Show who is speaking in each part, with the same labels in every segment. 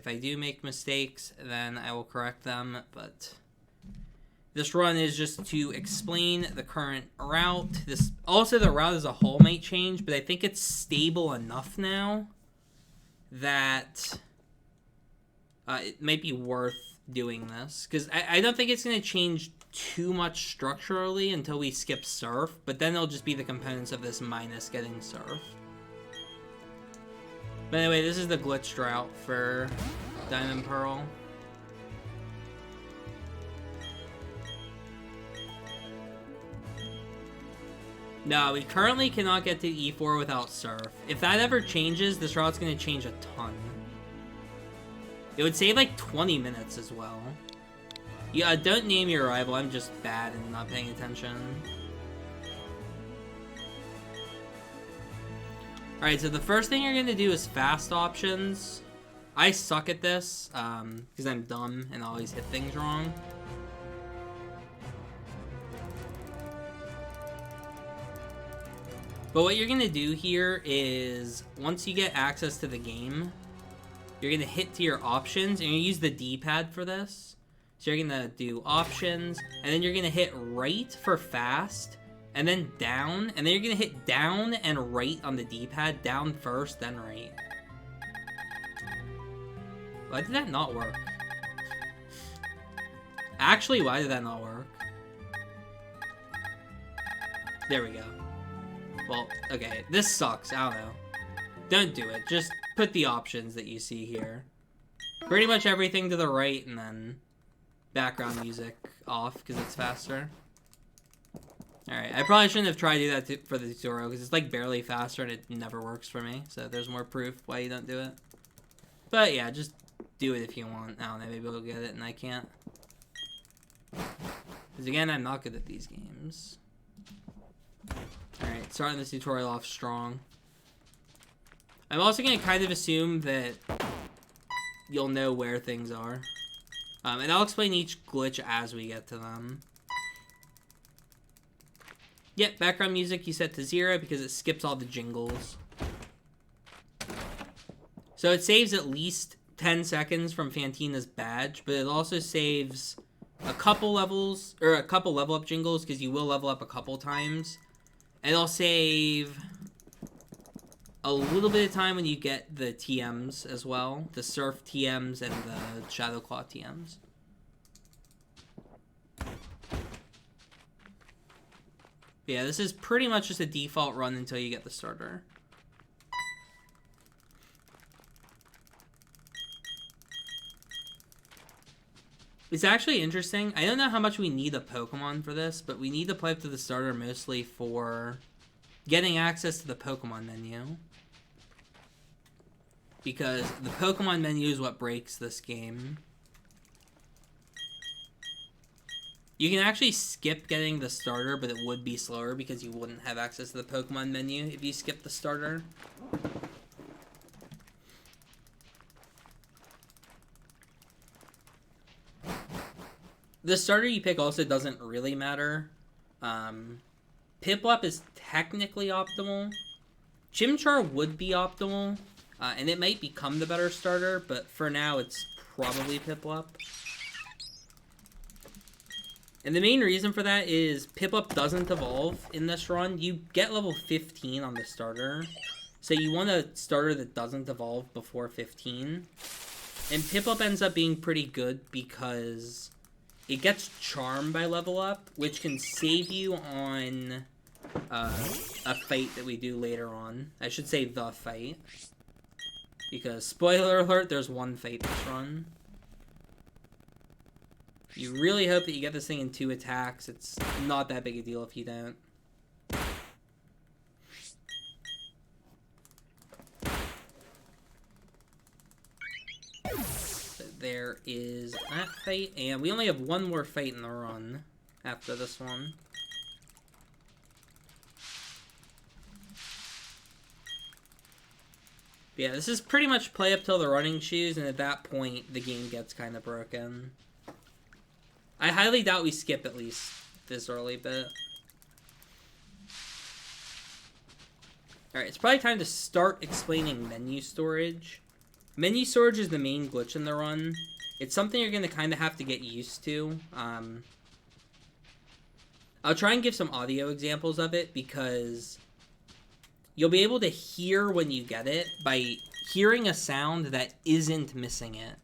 Speaker 1: If I do make mistakes, then I will correct them, but this run is just to explain the current route. Also, the route as a whole might change, but I think it's stable enough now that it might be worth doing this. Because I don't think it's going to change too much structurally until we skip Surf, but then it'll just be the components of this minus getting Surf. But anyway, this is the glitched route for Diamond Pearl. No, we currently cannot get to E4 without Surf. If that ever changes, this route's going to change a ton. It would save like 20 minutes as well. Yeah, don't name your rival. I'm just bad and not paying attention. Alright, so the first thing you're going to do is fast options. I suck at this, because I'm dumb and always hit things wrong. But what you're going to do here is, once you get access to the game, you're going to hit to your options, and you're going to use the D-pad for this. So you're going to do options, and then you're going to hit right for fast, and then down, and then you're going to hit down and right on the D-pad. Down first, then right. Why did that not work? Actually, why did that not work? There we go. Well, okay, this sucks. I don't know. Don't do it. Just put the options that you see here. Pretty much everything to the right, and then background music off, because it's faster. Alright, I probably shouldn't have tried to do that for the tutorial, because it's like barely faster and it never works for me. So there's more proof why you don't do it. But yeah, just do it if you want. I don't know, maybe we'll get it and I can't. Because again, I'm not good at these games. Alright, starting this tutorial off strong. I'm also going to kind of assume that you'll know where things are. And I'll explain each glitch as we get to them. Yep, background music you set to 0 because it skips all the jingles. So it saves at least 10 seconds from Fantina's badge, but it also saves a couple levels, or a couple level up jingles, because you will level up a couple times. And it'll save a little bit of time when you get the TMs as well. The Surf TMs and the Shadowclaw TMs. Yeah, this is pretty much just a default run until you get the starter. It's actually interesting. I don't know how much we need a Pokemon for this, but we need to play up to the starter mostly for getting access to the Pokemon menu. Because the Pokemon menu is what breaks this game. You can actually skip getting the starter, but it would be slower because you wouldn't have access to the Pokemon menu if you skip the starter. The starter you pick also doesn't really matter. Piplup is technically optimal. Chimchar would be optimal, and it might become the better starter, but for now it's probably Piplup. And the main reason for that is Piplup doesn't evolve in this run. You get level 15 on the starter, so you want a starter that doesn't evolve before 15. And Piplup ends up being pretty good because it gets Charm by level up, which can save you on a fight that we do later on. I should say the fight. Because, spoiler alert, there's one fight this run. You really hope that you get this thing in 2 attacks. It's not that big a deal if you don't. So there is that fight, and we only have one more fight in the run after this one. But yeah, this is pretty much play up till the running shoes, and at that point, the game gets kind of broken. I highly doubt we skip at least this early bit. Alright, it's probably time to start explaining menu storage. Menu storage is the main glitch in the run. It's something you're going to kind of have to get used to. I'll try and give some audio examples of it because you'll be able to hear when you get it by hearing a sound that isn't missing it.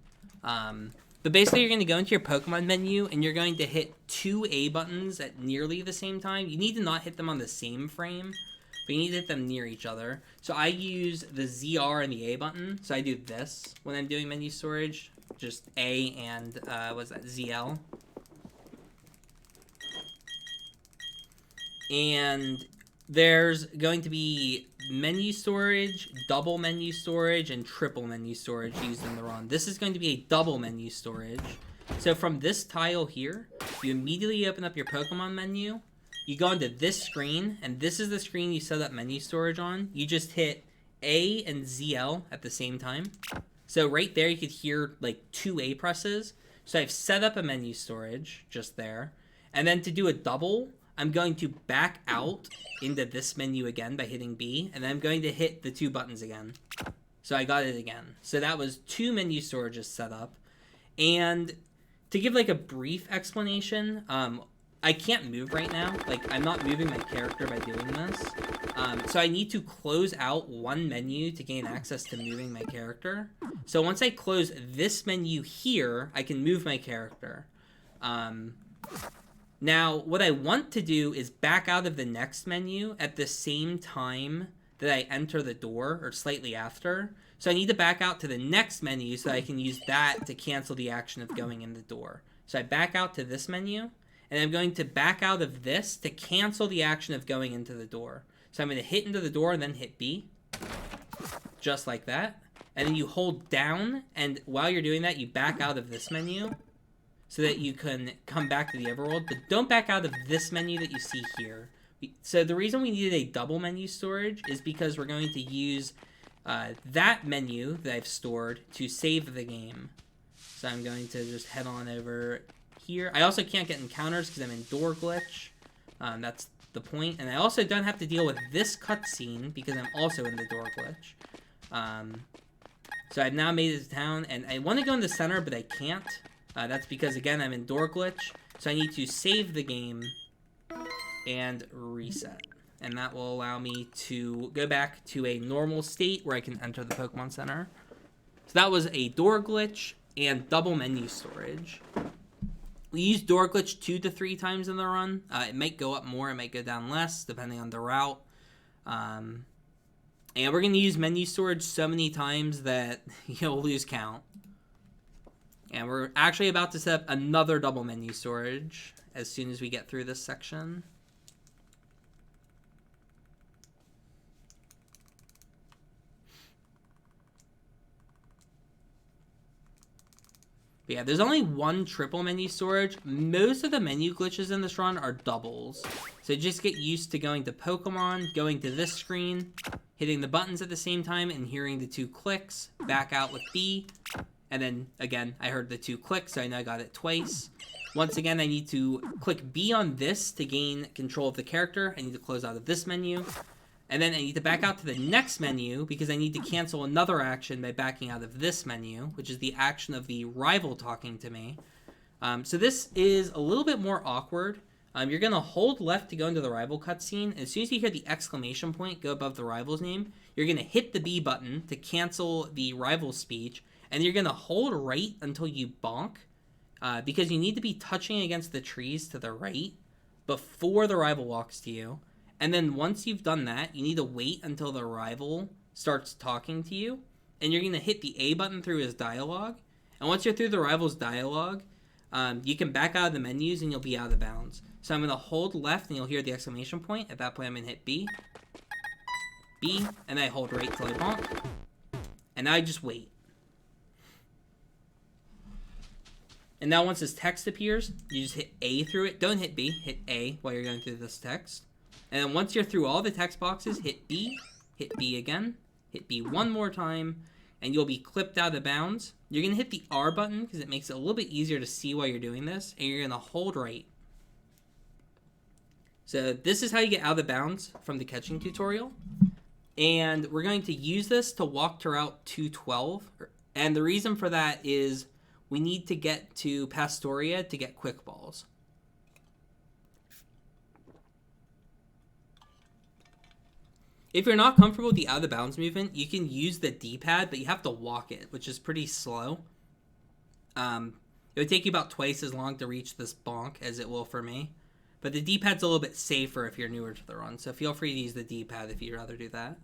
Speaker 1: But basically, you're going to go into your Pokemon menu, and you're going to hit 2 A buttons at nearly the same time. You need to not hit them on the same frame, but you need to hit them near each other. So I use the ZR and the A button. So I do this when I'm doing menu storage. Just A and, what's that, ZL. And there's going to be menu storage, double menu storage, and triple menu storage used in the run. This is going to be a double menu storage. So from this tile here, you immediately open up your Pokemon menu, you go into this screen, and this is the screen you set up menu storage on. You just hit A and ZL at the same time. So right there, you could hear like 2 A presses. So I've set up a menu storage just there. And then to do a double, I'm going to back out into this menu again by hitting B, and then I'm going to hit the 2 buttons again. So I got it again. So that was 2 menu storages set up. And to give like a brief explanation, I can't move right now. Like, I'm not moving my character by doing this. So I need to close out one menu to gain access to moving my character. So once I close this menu here, I can move my character. Now, what I want to do is back out of the next menu at the same time that I enter the door, or slightly after. So I need to back out to the next menu so I can use that to cancel the action of going in the door. So I back out to this menu, and I'm going to back out of this to cancel the action of going into the door. So I'm going to hit into the door and then hit B, just like that. And then you hold down, and while you're doing that, you back out of this menu, so that you can come back to the overworld, but don't back out of this menu that you see here. So the reason we needed a double menu storage is because we're going to use that menu that I've stored to save the game. So I'm going to just head on over here. I also can't get encounters because I'm in door glitch. That's the point. And I also don't have to deal with this cutscene because I'm also in the door glitch. So I've now made it to town, and I want to go in the center, but I can't. That's because, again, I'm in door glitch, so I need to save the game and reset. And that will allow me to go back to a normal state where I can enter the Pokemon Center. So that was a door glitch and double menu storage. We use door glitch 2 to 3 times in the run. It might go up more, it might go down less, depending on the route. And we're going to use menu storage so many times that you'll lose count. And we're actually about to set up another double menu storage as soon as we get through this section. But yeah, there's only one triple menu storage. Most of the menu glitches in this run are doubles. So just get used to going to Pokemon, going to this screen, hitting the buttons at the same time, and hearing the 2 clicks. Back out with B. And then, again, I heard the 2 clicks, so I know I got it twice. Once again, I need to click B on this to gain control of the character. I need to close out of this menu. And then I need to back out to the next menu because I need to cancel another action by backing out of this menu, which is the action of the rival talking to me. So this is a little bit more awkward. You're going to hold left to go into the rival cutscene. And as soon as you hear the exclamation point go above the rival's name, you're going to hit the B button to cancel the rival speech. And you're going to hold right until you bonk, because you need to be touching against the trees to the right before the rival walks to you. And then once you've done that, you need to wait until the rival starts talking to you. And you're going to hit the A button through his dialogue. And once you're through the rival's dialogue, you can back out of the menus and you'll be out of bounds. So I'm going to hold left and you'll hear the exclamation point. At that point, I'm going to hit B. B, and I hold right till I bonk. And now I just wait. And now once this text appears, you just hit A through it. Don't hit B, hit A while you're going through this text. And then once you're through all the text boxes, hit B again, hit B one more time, and you'll be clipped out of bounds. You're going to hit the R button because it makes it a little bit easier to see while you're doing this, and you're going to hold right. So this is how you get out of bounds from the catching tutorial. And we're going to use this to walk to Route 212, And the reason for that is we need to get to Pastoria to get quick balls. If you're not comfortable with the out of bounds movement, you can use the D-pad, but you have to walk it, which is pretty slow. It would take you about twice as long to reach this bonk as it will for me. But the D-pad's a little bit safer if you're newer to the run, so feel free to use the D-pad if you'd rather do that.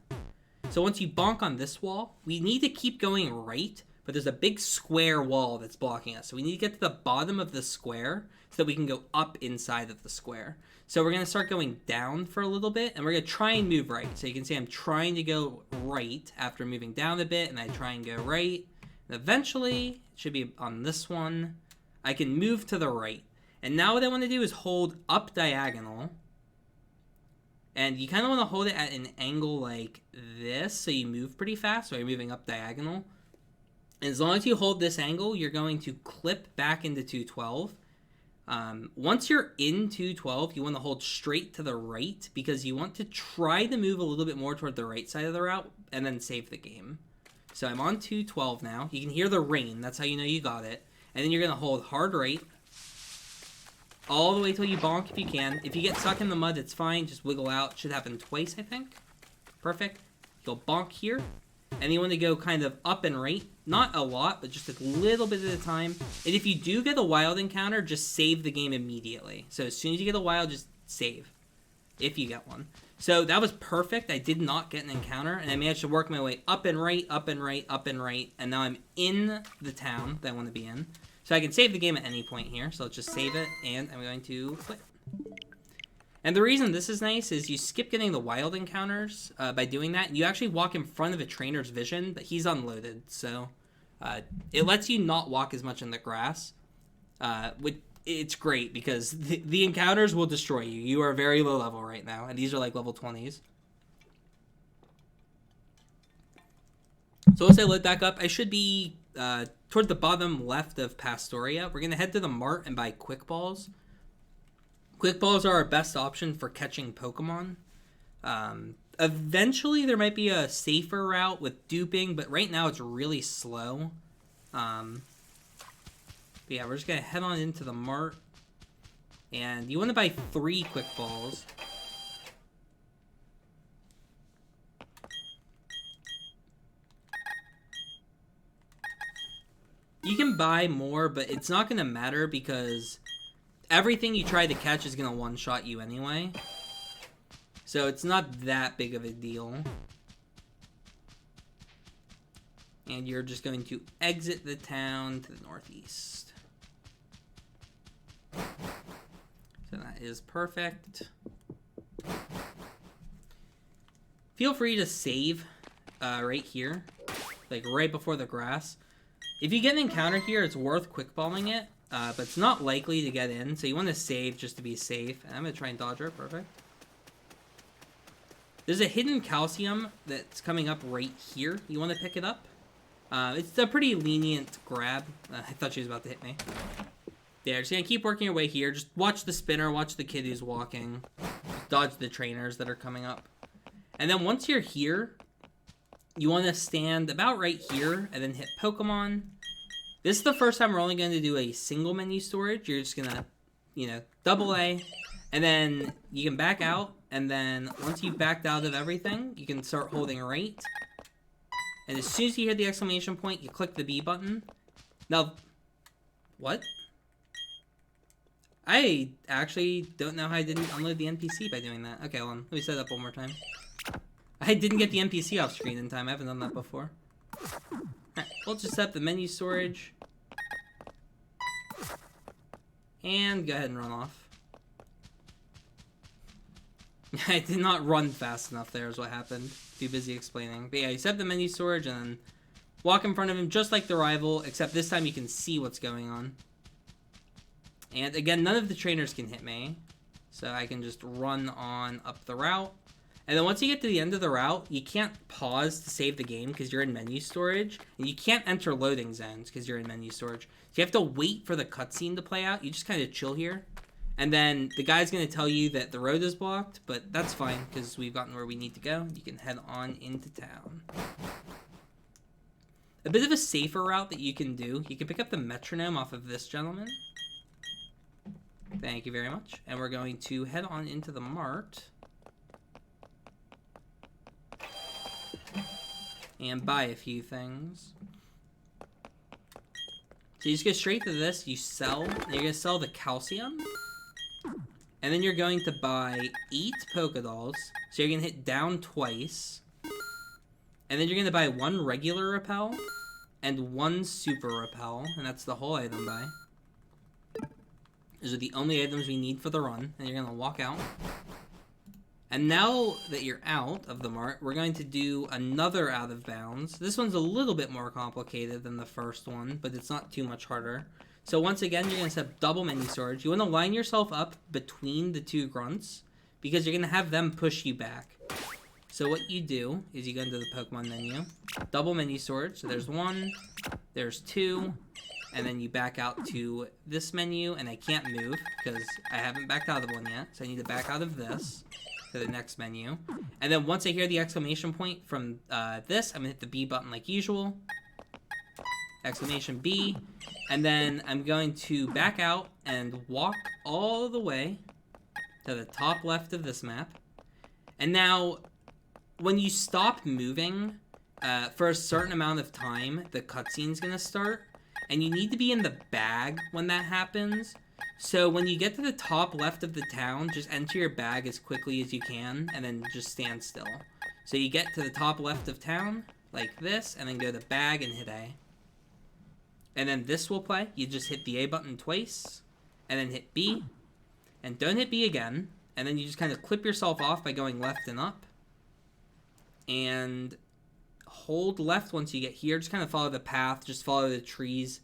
Speaker 1: So once you bonk on this wall, we need to keep going right, but there's a big square wall that's blocking us. So we need to get to the bottom of the square so that we can go up inside of the square. So we're going to start going down for a little bit, and we're going to try and move right. So you can see I'm trying to go right after moving down a bit, and I try and go right. And eventually, it should be on this one, I can move to the right. And now what I want to do is hold up diagonal. And you kind of want to hold it at an angle like this, so you move pretty fast, so you're moving up diagonal. And as long as you hold this angle, you're going to clip back into 212. Once you're in 212, you want to hold straight to the right because you want to try to move a little bit more toward the right side of the route and then save the game. So I'm on 212 now. You can hear the rain. That's how you know you got it. And then you're going to hold hard right all the way till you bonk if you can. If you get stuck in the mud, it's fine. Just wiggle out. Should happen twice, I think. Perfect. You'll bonk here. And you want to go kind of up and right. Not a lot, but just a little bit at a time. And if you do get a wild encounter, just save the game immediately. So as soon as you get a wild, just save. If you get one. So that was perfect. I did not get an encounter. And I managed to work my way up and right, up and right, up and right. And now I'm in the town that I want to be in. So I can save the game at any point here. So let's just save it. And I'm going to quit. And the reason this is nice is you skip getting the wild encounters by doing that. You actually walk in front of a trainer's vision, but he's unloaded. So it lets you not walk as much in the grass. It's great because the encounters will destroy you. You are very low level right now, and these are like level 20s. So once I load back up, I should be toward the bottom left of Pastoria. We're going to head to the mart and buy quick balls. Quick balls are our best option for catching Pokemon. Eventually, there might be a safer route with duping, but right now it's really slow. But yeah, we're just going to head on into the mart. And you want to buy 3 quick balls. You can buy more, but it's not going to matter because everything you try to catch is going to one-shot you anyway. So it's not that big of a deal. And you're just going to exit the town to the northeast. So that is perfect. Feel free to save right here. Like right before the grass. If you get an encounter here, it's worth quickballing it. But it's not likely to get in, so you want to save just to be safe. And I'm going to try and dodge her. Perfect. There's a hidden calcium that's coming up right here. You want to pick it up. It's a pretty lenient grab. I thought she was about to hit me. Yeah, just going to keep working your way here. Just watch the spinner, watch the kid who's walking. Dodge the trainers that are coming up. And then once you're here, you want to stand about right here and then hit Pokemon. This is the first time we're only going to do a single menu storage. You're just going to, double A. And then you can back out. And then once you've backed out of everything, you can start holding right. And as soon as you hear the exclamation point, you click the B button. Now, what? I actually don't know how I didn't unload the NPC by doing that. Okay, hold on. Let me set it up one more time. I didn't get the NPC off screen in time. I haven't done that before. Alright, we'll just set up the menu storage. And go ahead and run off. I did not run fast enough there is what happened. Too busy explaining. But yeah, you set up the menu storage and then walk in front of him just like the rival, except this time you can see what's going on. And again, none of the trainers can hit me. So I can just run on up the route. And then once you get to the end of the route, you can't pause to save the game because you're in menu storage. And you can't enter loading zones because you're in menu storage. So you have to wait for the cutscene to play out. You just kind of chill here. And then the guy's going to tell you that the road is blocked. But that's fine because we've gotten where we need to go. You can head on into town. A bit of a safer route that you can do, you can pick up the metronome off of this gentleman. Thank you very much. And we're going to head on into the mart and buy a few things. So you just go straight to this, you sell, and you're going to sell the calcium. And then you're going to buy 8 Pokedolls. So you're going to hit down twice. And then you're going to buy 1 regular repel and 1 super repel. And that's the whole item buy. Those are the only items we need for the run. And you're going to walk out. And now that you're out of the mart, we're going to do another out of bounds. This one's a little bit more complicated than the first one, but it's not too much harder. So once again, you're going to set up double menu storage. You want to line yourself up between the 2 grunts because you're going to have them push you back. So what you do is you go into the Pokemon menu, double menu storage. So there's 1, there's 2, and then you back out to this menu, and I can't move because I haven't backed out of one yet. So I need to back out of this to the next menu. And then once I hear the exclamation point from this, I'm going to hit the B button like usual. Exclamation B. And then I'm going to back out and walk all the way to the top left of this map. And now, when you stop moving for a certain amount of time, the cutscene's going to start. And you need to be in the bag when that happens. So when you get to the top left of the town, just enter your bag as quickly as you can, and then just stand still. So you get to the top left of town, like this, and then go to bag and hit A. And then this will play. You just hit the A button twice, and then hit B, and don't hit B again. And then you just kind of clip yourself off by going left and up. And hold left once you get here. Just kind of follow the path, just follow the trees.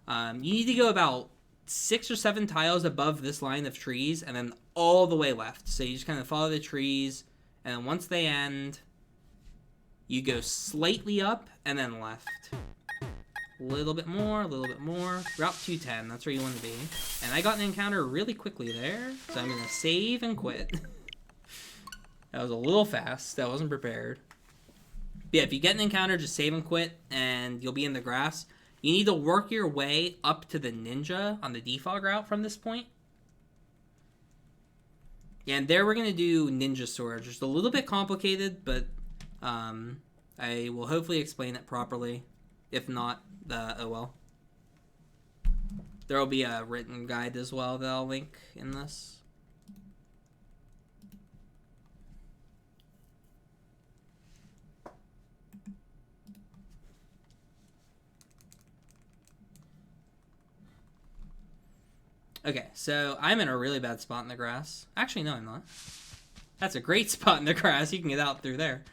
Speaker 1: You need to go about 6 or 7 tiles above this line of trees, and then all the way left. So you just kind of follow the trees, and then once they end, you go slightly up, and then left. A little bit more, a little bit more. Route 210, that's where you want to be. And I got an encounter really quickly there, so I'm going to save and quit. That was a little fast. I wasn't prepared. But yeah, if you get an encounter, just save and quit, and you'll be in the grass. You need to work your way up to the ninja on the defog route from this point. Yeah, and there we're going to do ninja storage. Just a little bit complicated, but I will hopefully explain it properly. If not, oh well. There will be a written guide as well that I'll link in this. Okay, so I'm in a really bad spot in the grass. Actually, no, I'm not. That's a great spot in the grass. You can get out through there.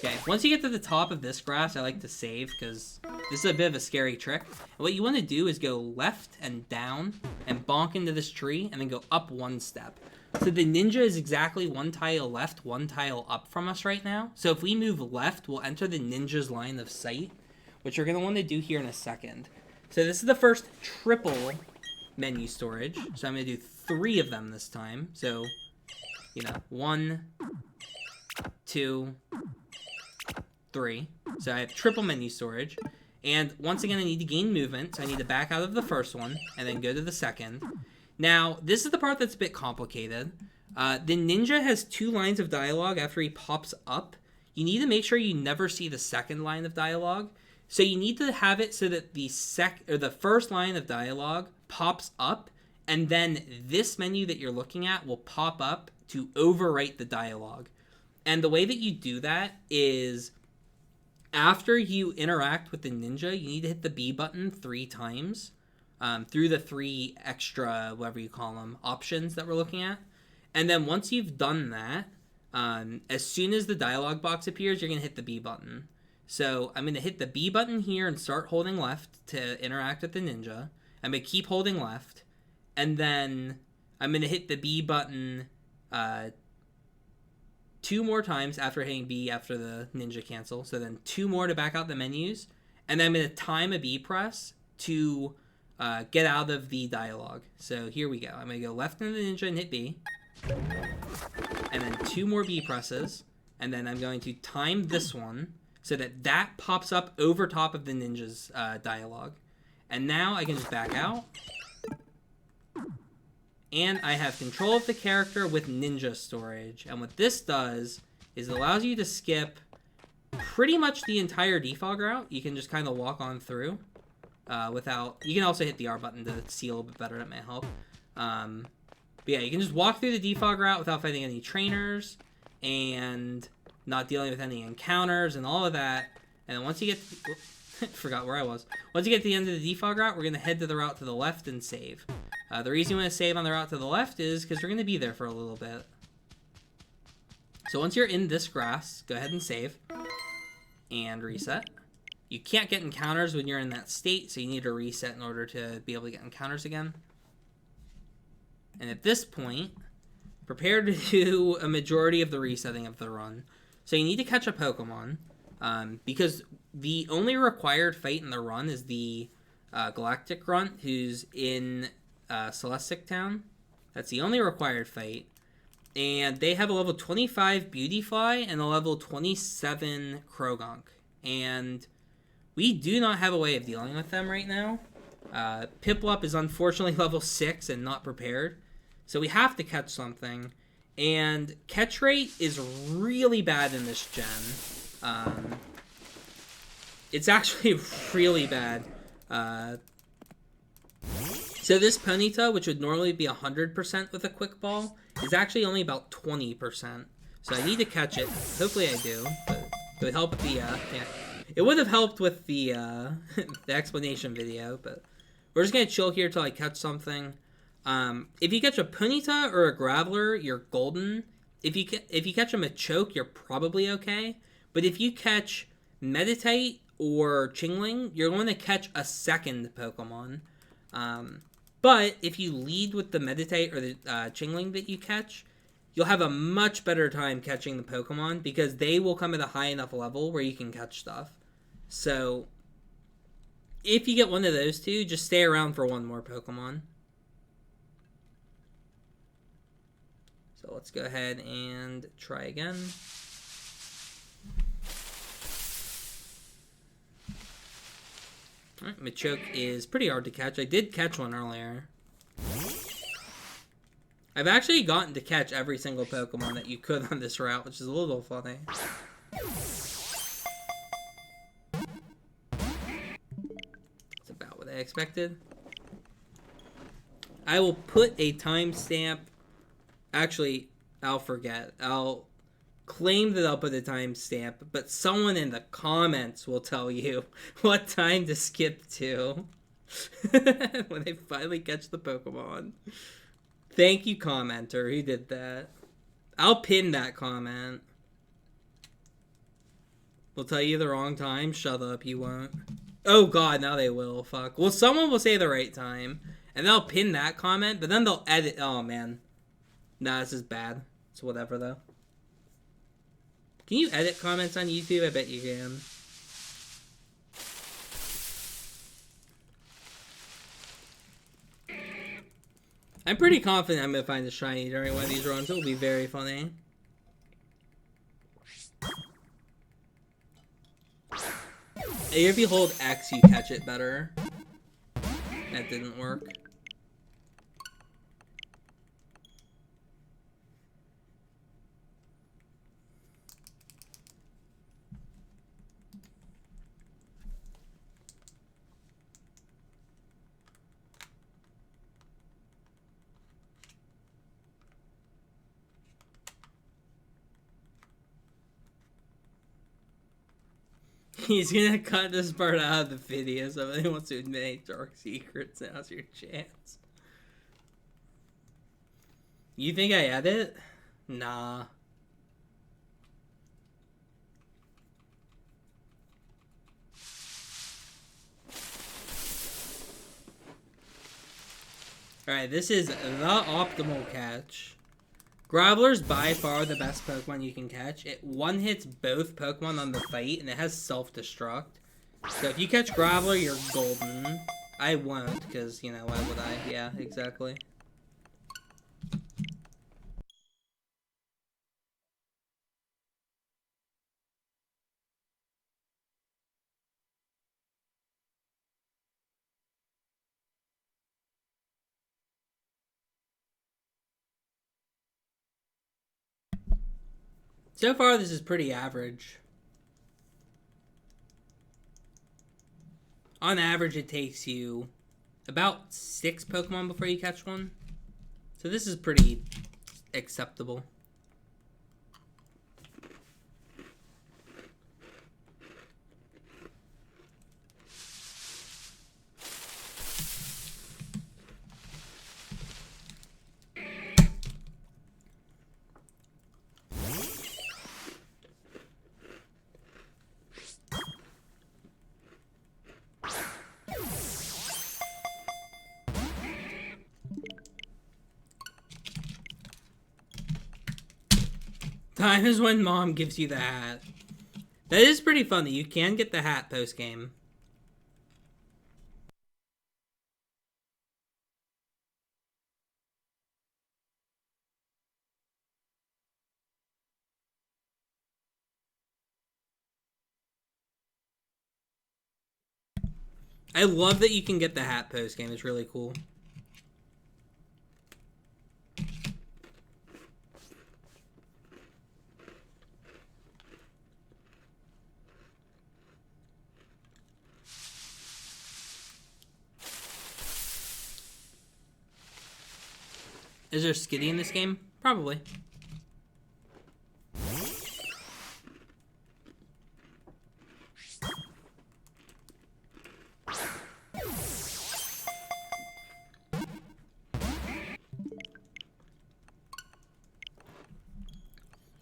Speaker 1: Okay, once you get to the top of this grass, I like to save because this is a bit of a scary trick. And what you want to do is go left and down and bonk into this tree and then go up 1 step. So the ninja is exactly 1 tile left, 1 tile up from us right now. So if we move left, we'll enter the ninja's line of sight, which you're going to want to do here in a second. So this is the first triple menu storage. So I'm going to do 3 of them this time. So, 1, 2, 3. So I have triple menu storage. And once again, I need to gain movement. So I need to back out of the first one and then go to the second. Now, this is the part that's a bit complicated. The ninja has 2 lines of dialogue after he pops up. You need to make sure you never see the second line of dialogue. So you need to have it so that the first line of dialogue pops up, and then this menu that you're looking at will pop up to overwrite the dialogue. And the way that you do that is after you interact with the ninja, you need to hit the B button 3 times through the 3 extra, whatever you call them, options that we're looking at. And then once you've done that, as soon as the dialogue box appears, you're going to hit the B button. So I'm going to hit the B button here and start holding left to interact with the ninja. I'm going to keep holding left. And then I'm going to hit the B button 2 more times after hitting B after the ninja cancel. So then 2 more to back out the menus. And then I'm going to time a B press to get out of the dialogue. So here we go. I'm going to go left into the ninja and hit B. And then 2 more B presses. And then I'm going to time this one so that pops up over top of the ninja's dialogue. And now I can just back out. And I have control of the character with ninja storage. And what this does is it allows you to skip pretty much the entire defog route. You can just kind of walk on through without... You can also hit the R button to see a little bit better. That may help. But yeah, you can just walk through the defog route without fighting any trainers and not dealing with any encounters and all of that. And then once you get... forgot where I was. Once you get to the end of the defog route, we're going to head to the route to the left and save. The reason you want to save on the route to the left is because you're going to be there for a little bit. So once you're in this grass, go ahead and save. And reset. You can't get encounters when you're in that state, so you need to reset in order to be able to get encounters again. And at this point, prepare to do a majority of the resetting of the run. So you need to catch a Pokemon, because the only required fight in the run is the Galactic Grunt, who's in Celestic Town. That's the only required fight. And they have a level 25 Beautyfly and a level 27 Croagunk. And we do not have a way of dealing with them right now. Piplup is unfortunately level 6 and not prepared. So we have to catch something. And catch rate is really bad in this gen. It's actually really bad. So this Ponyta, which would normally be 100% with a quick ball, is actually only about 20%. So I need to catch it. Hopefully I do. But it would help with the, yeah. It would have helped with the, the explanation video, but we're just going to chill here till I catch something. If you catch a Ponyta or a Graveler, you're golden. If you catch a Machoke, you're probably okay. But if you catch Meditite or Chingling, you're going to catch a second Pokemon. But if you lead with the Meditite or the Chingling that you catch, you'll have a much better time catching the Pokemon because they will come at a high enough level where you can catch stuff. So, if you get one of those two, just stay around for one more Pokemon. So let's go ahead and try again. Alright, Machoke is pretty hard to catch. I did catch one earlier. I've actually gotten to catch every single Pokemon that you could on this route, which is a little funny. That's about what I expected. I will put a timestamp. Actually, I'll forget. I'll claim that I'll put a timestamp, but someone in the comments will tell you what time to skip to when they finally catch the Pokemon. Thank you, commenter, who did that. I'll pin that comment. We'll tell you the wrong time. Shut up, you won't. Oh god, now they will. Fuck. Well, someone will say the right time, and they'll pin that comment, but then they'll edit. Oh, man. Nah, this is bad. It's whatever, though. Can you edit comments on YouTube? I bet you can. I'm pretty confident I'm going to find a shiny during one of these runs. It will be very funny. If you hold X, you catch it better. That didn't work. He's gonna cut this part out of the video. Somebody wants to admit dark secrets. Now's your chance. You think I edit? Nah. Alright, this is the optimal catch. Graveler's by far the best Pokemon you can catch. It one-hits both Pokemon on the fight, and it has self-destruct. So if you catch Graveler, you're golden. I won't, because, you know, why would I? Yeah, exactly. So far, this is pretty average. On average, it takes you about 6 Pokemon before you catch one. So this is pretty acceptable. Time is when Mom gives you the hat. That is pretty funny. You can get the hat post-game. I love that you can get the hat post-game. It's really cool. Is there Skitty in this game? Probably.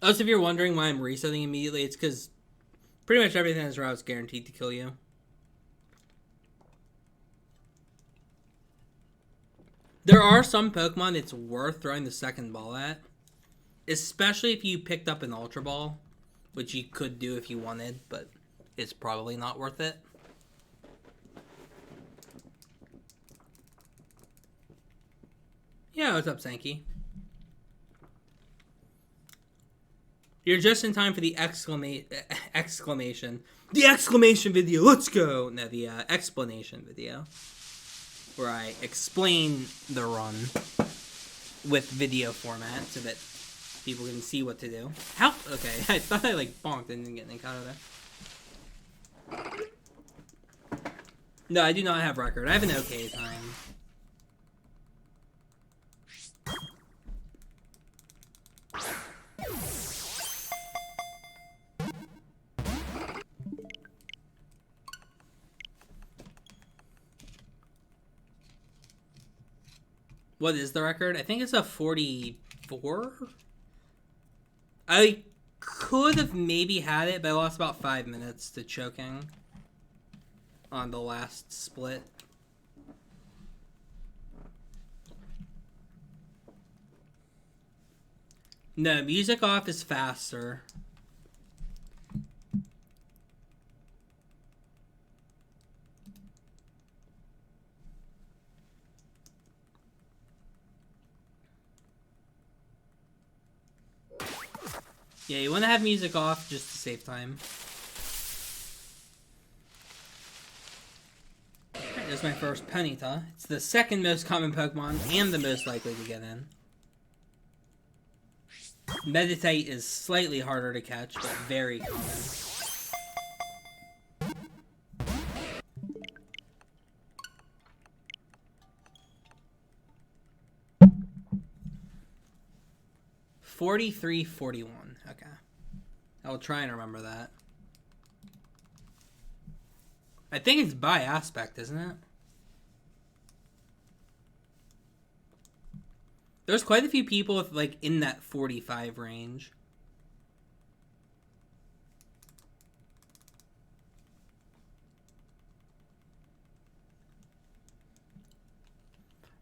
Speaker 1: Also, if you're wondering why I'm resetting immediately, it's because pretty much everything in this route is guaranteed to kill you. There are some Pokemon it's worth throwing the second ball at. Especially if you picked up an Ultra Ball. Which you could do if you wanted, but it's probably not worth it. Yeah, what's up, Sankey? You're just in time for the exclamation. The exclamation video, let's go! No, the explanation video. Where I explain the run with video format so that people can see what to do. How? Okay, I thought I like bonked and didn't get an encounter there. No, I do not have record. I have an okay time. What is the record? I think it's a 44? I could have maybe had it, but I lost about 5 minutes to choking on the last split. No, music off is faster. Yeah, you want to have music off just to save time. Alright, there's my first Ponyta. It's the second most common Pokemon and the most likely to get in. Meditite is slightly harder to catch, but very common. $43.41. Okay. I'll try and remember that. I think it's by aspect, isn't it? There's quite a few people with, like, in that 45 range.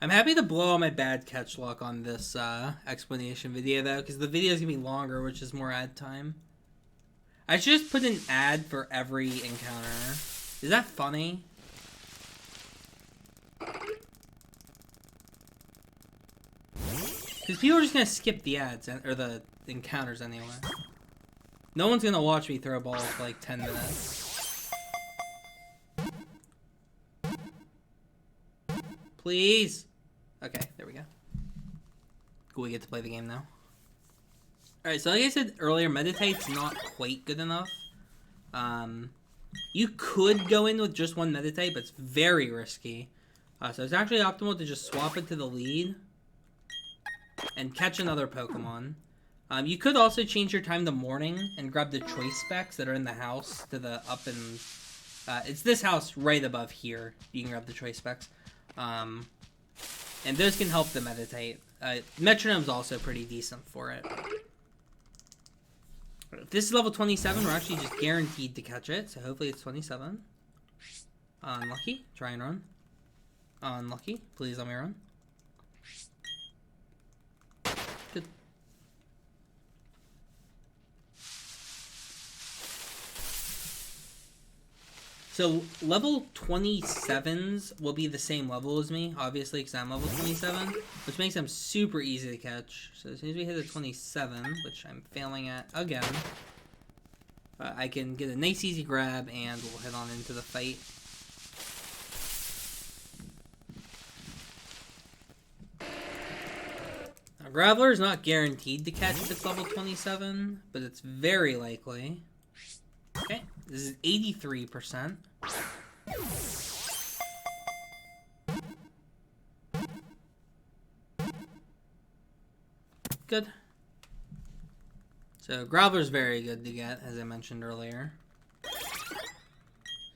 Speaker 1: I'm happy to blow all my bad catch luck on this explanation video, though, because the video is going to be longer, which is more ad time. I should just put an ad for every encounter. Is that funny? Because people are just going to skip the ads, or the encounters anyway. No one's going to watch me throw balls for like 10 minutes. Please. Okay, there we go. Cool, we get to play the game now. Alright, so like I said earlier, Meditate's not quite good enough. You could go in with just one Meditate, but it's very risky. So it's actually optimal to just swap it to the lead and catch another Pokemon. You could also change your time to morning and grab the choice specs that are in the house to the up and... it's this house right above here. You can grab the choice specs. And those can help the Meditate. Metronome's also pretty decent for it. If this is level 27, we're actually just guaranteed to catch it. So hopefully it's 27. Unlucky. Try and run. Unlucky. Please let me run. Good. So level 27s will be the same level as me, obviously, because I'm level 27, which makes them super easy to catch. So as soon as we hit a 27, which I'm failing at again, I can get a nice easy grab and we'll head on into the fight. Now, Graveler is not guaranteed to catch if it's level 27, but it's very likely. Okay, this is 83%. Good. So Graveler's very good to get, as I mentioned earlier.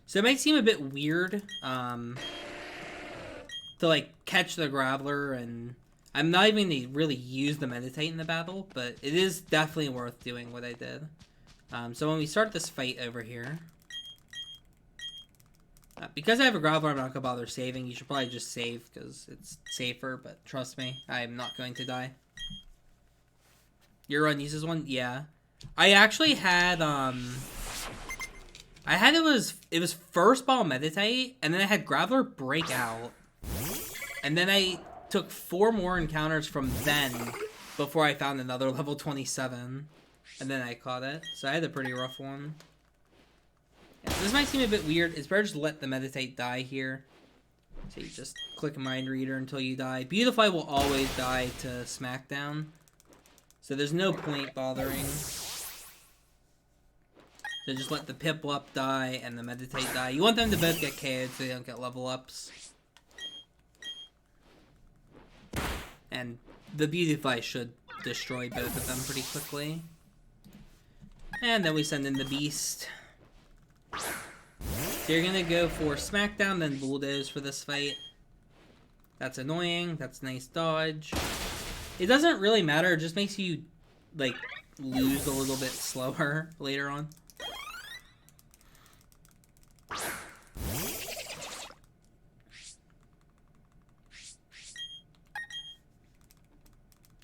Speaker 1: So it might seem a bit weird to like catch the Graveler, and I'm not even going to really use the Meditate in the battle, but it is definitely worth doing what I did. So when we start this fight over here, because I have a Graveler, I'm not going to bother saving. You should probably just save because it's safer, but trust me, I'm not going to die. Your run uses one? Yeah. I actually had, it was first ball Meditate, and then I had Graveler break out. And then I took 4 more encounters from then before I found another level 27. And then I caught it. So I had a pretty rough one. Yeah, this might seem a bit weird. It's better just to let the Meditate die here. So you just click Mind Reader until you die. Beautifly will always die to Smackdown. So there's no point bothering. So just let the Piplup die and the Meditate die. You want them to both get KO'd so they don't get level ups. And the Beautifly should destroy both of them pretty quickly. And then we send in the Beast. So you're gonna go for Smackdown, then Bulldoze for this fight. That's annoying. That's nice dodge. It doesn't really matter. It just makes you, like, lose a little bit slower later on.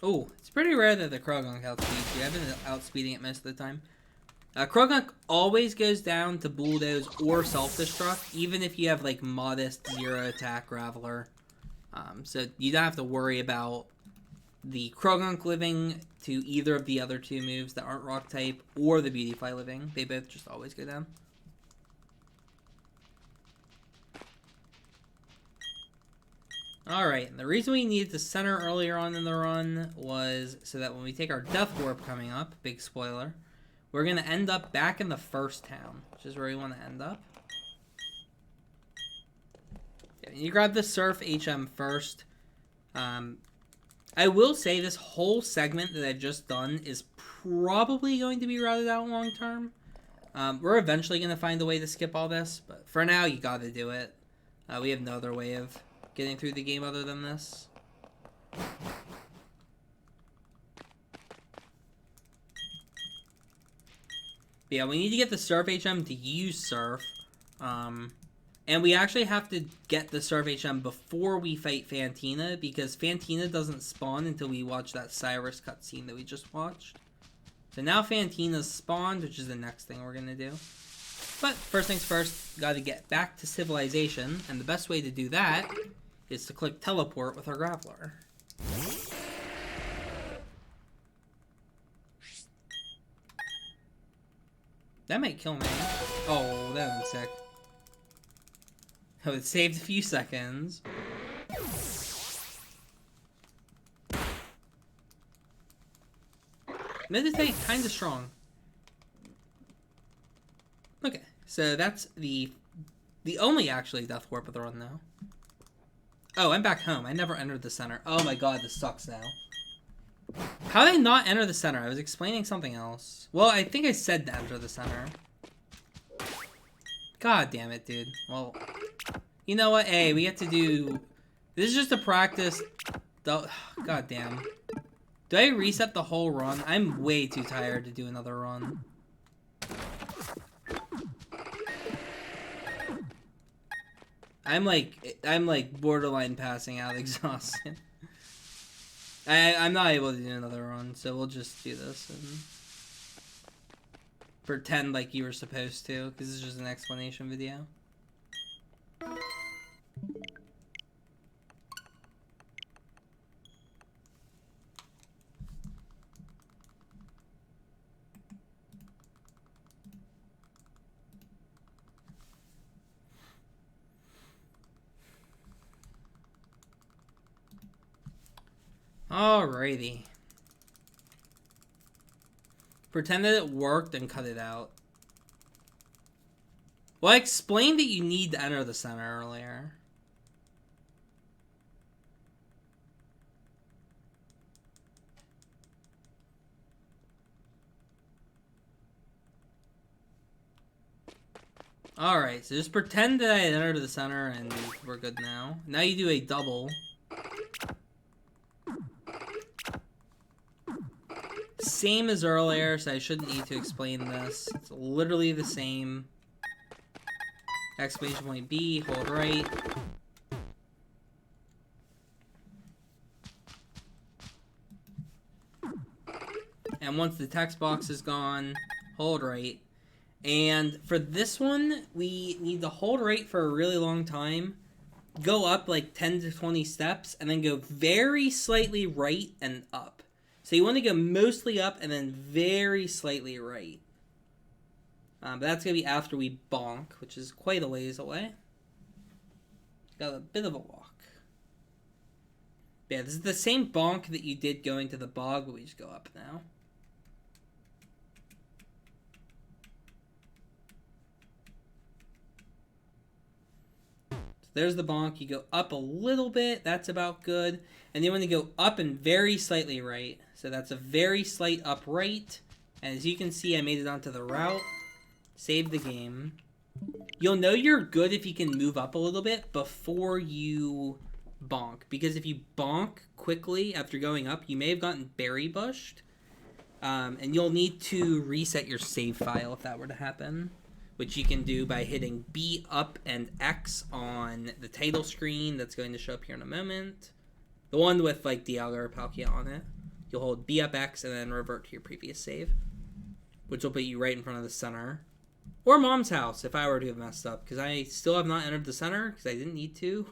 Speaker 1: Oh, it's pretty rare that the Croagunk outspeeds you. I've been outspeeding it most of the time. Croagunk always goes down to Bulldoze or Self-Destruct, even if you have, like, modest 0 attack Graveler. So you don't have to worry about the Croagunk living to either of the other 2 moves that aren't Rock type, or the Beautifly living. They both just always go down. Alright, and the reason we needed to center earlier on in the run was so that when we take our Death Warp coming up, big spoiler, we're going to end up back in the first town, which is where we want to end up. Yeah, you grab the Surf HM first. I will say this whole segment that I've just done is probably going to be routed out long term. We're eventually going to find a way to skip all this, but for now, you got to do it. We have no other way of getting through the game other than this. But yeah, we need to get the Surf HM to use Surf. And we actually have to get the Surf HM before we fight Fantina, because Fantina doesn't spawn until we watch that Cyrus cutscene that we just watched. So now Fantina's spawned, which is the next thing we're going to do. But first things first, got to get back to civilization, and the best way to do that is to click Teleport with our Graveler. That might kill me. Oh, that would be sick. Oh, it saved a few seconds. Meditate, kinda strong. Okay, so that's the only actually death warp of the run now. Oh, I'm back home. I never entered the center. Oh my god, this sucks now. How did I not enter the center? I was explaining something else. Well, I think I said to enter the center. God damn it, dude. Well, you know what? Hey, we have to do... This is just a practice. God damn. Do I reset the whole run? I'm way too tired to do another run. I'm like borderline passing out exhausted. I'm not able to do another run, so we'll just do this and pretend like you were supposed to, because this is just an explanation video. Alrighty. Pretend that it worked and cut it out. Well, I explained that you need to enter the center earlier. Alright, so just pretend that I entered the center and we're good now. Now you do a double. Same as earlier, so I shouldn't need to explain this. It's literally the same. Exclamation point B, hold right. And once the text box is gone, hold right. And for this one, we need to hold right for a really long time. Go up like 10 to 20 steps, and then go very slightly right and up. So you want to go mostly up and then very slightly right. But that's going to be after we bonk, which is quite a ways away. Got a bit of a walk. But yeah, this is the same bonk that you did going to the bog, but we just go up now. So there's the bonk. You go up a little bit. That's about good. And you want to go up and very slightly right. So that's a very slight up right. And as you can see, I made it onto the route. Save the game. You'll know you're good if you can move up a little bit before you bonk. Because if you bonk quickly after going up, you may have gotten berry bushed. And you'll need to reset your save file if that were to happen. Which you can do by hitting B up and X on the title screen. That's going to show up here in a moment. The one with like Dialga or Palkia on it. You'll hold B up X and then revert to your previous save. Which will put you right in front of the center. Or Mom's house, if I were to have messed up. Because I still have not entered the center, because I didn't need to.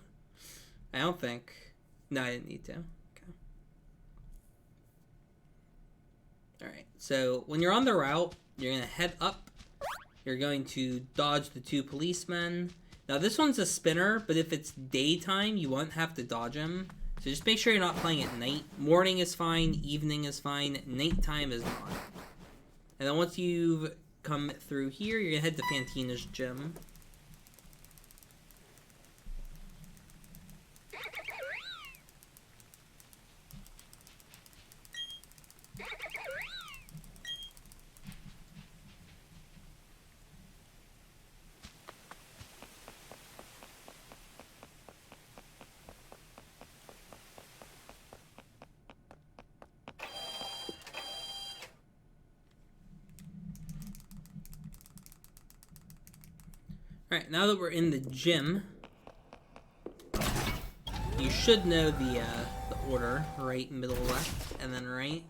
Speaker 1: I don't think. No, I didn't need to. Okay. Alright, so when you're on the route, you're going to head up. You're going to dodge the two policemen. Now, this one's a spinner, but if it's daytime, you won't have to dodge him. So just make sure you're not playing at night. Morning is fine, evening is fine, nighttime is not. And then once you've come through here, you're going to head to Fantina's gym. Alright, now that we're in the gym, you should know the order. Right, middle, left, and then right.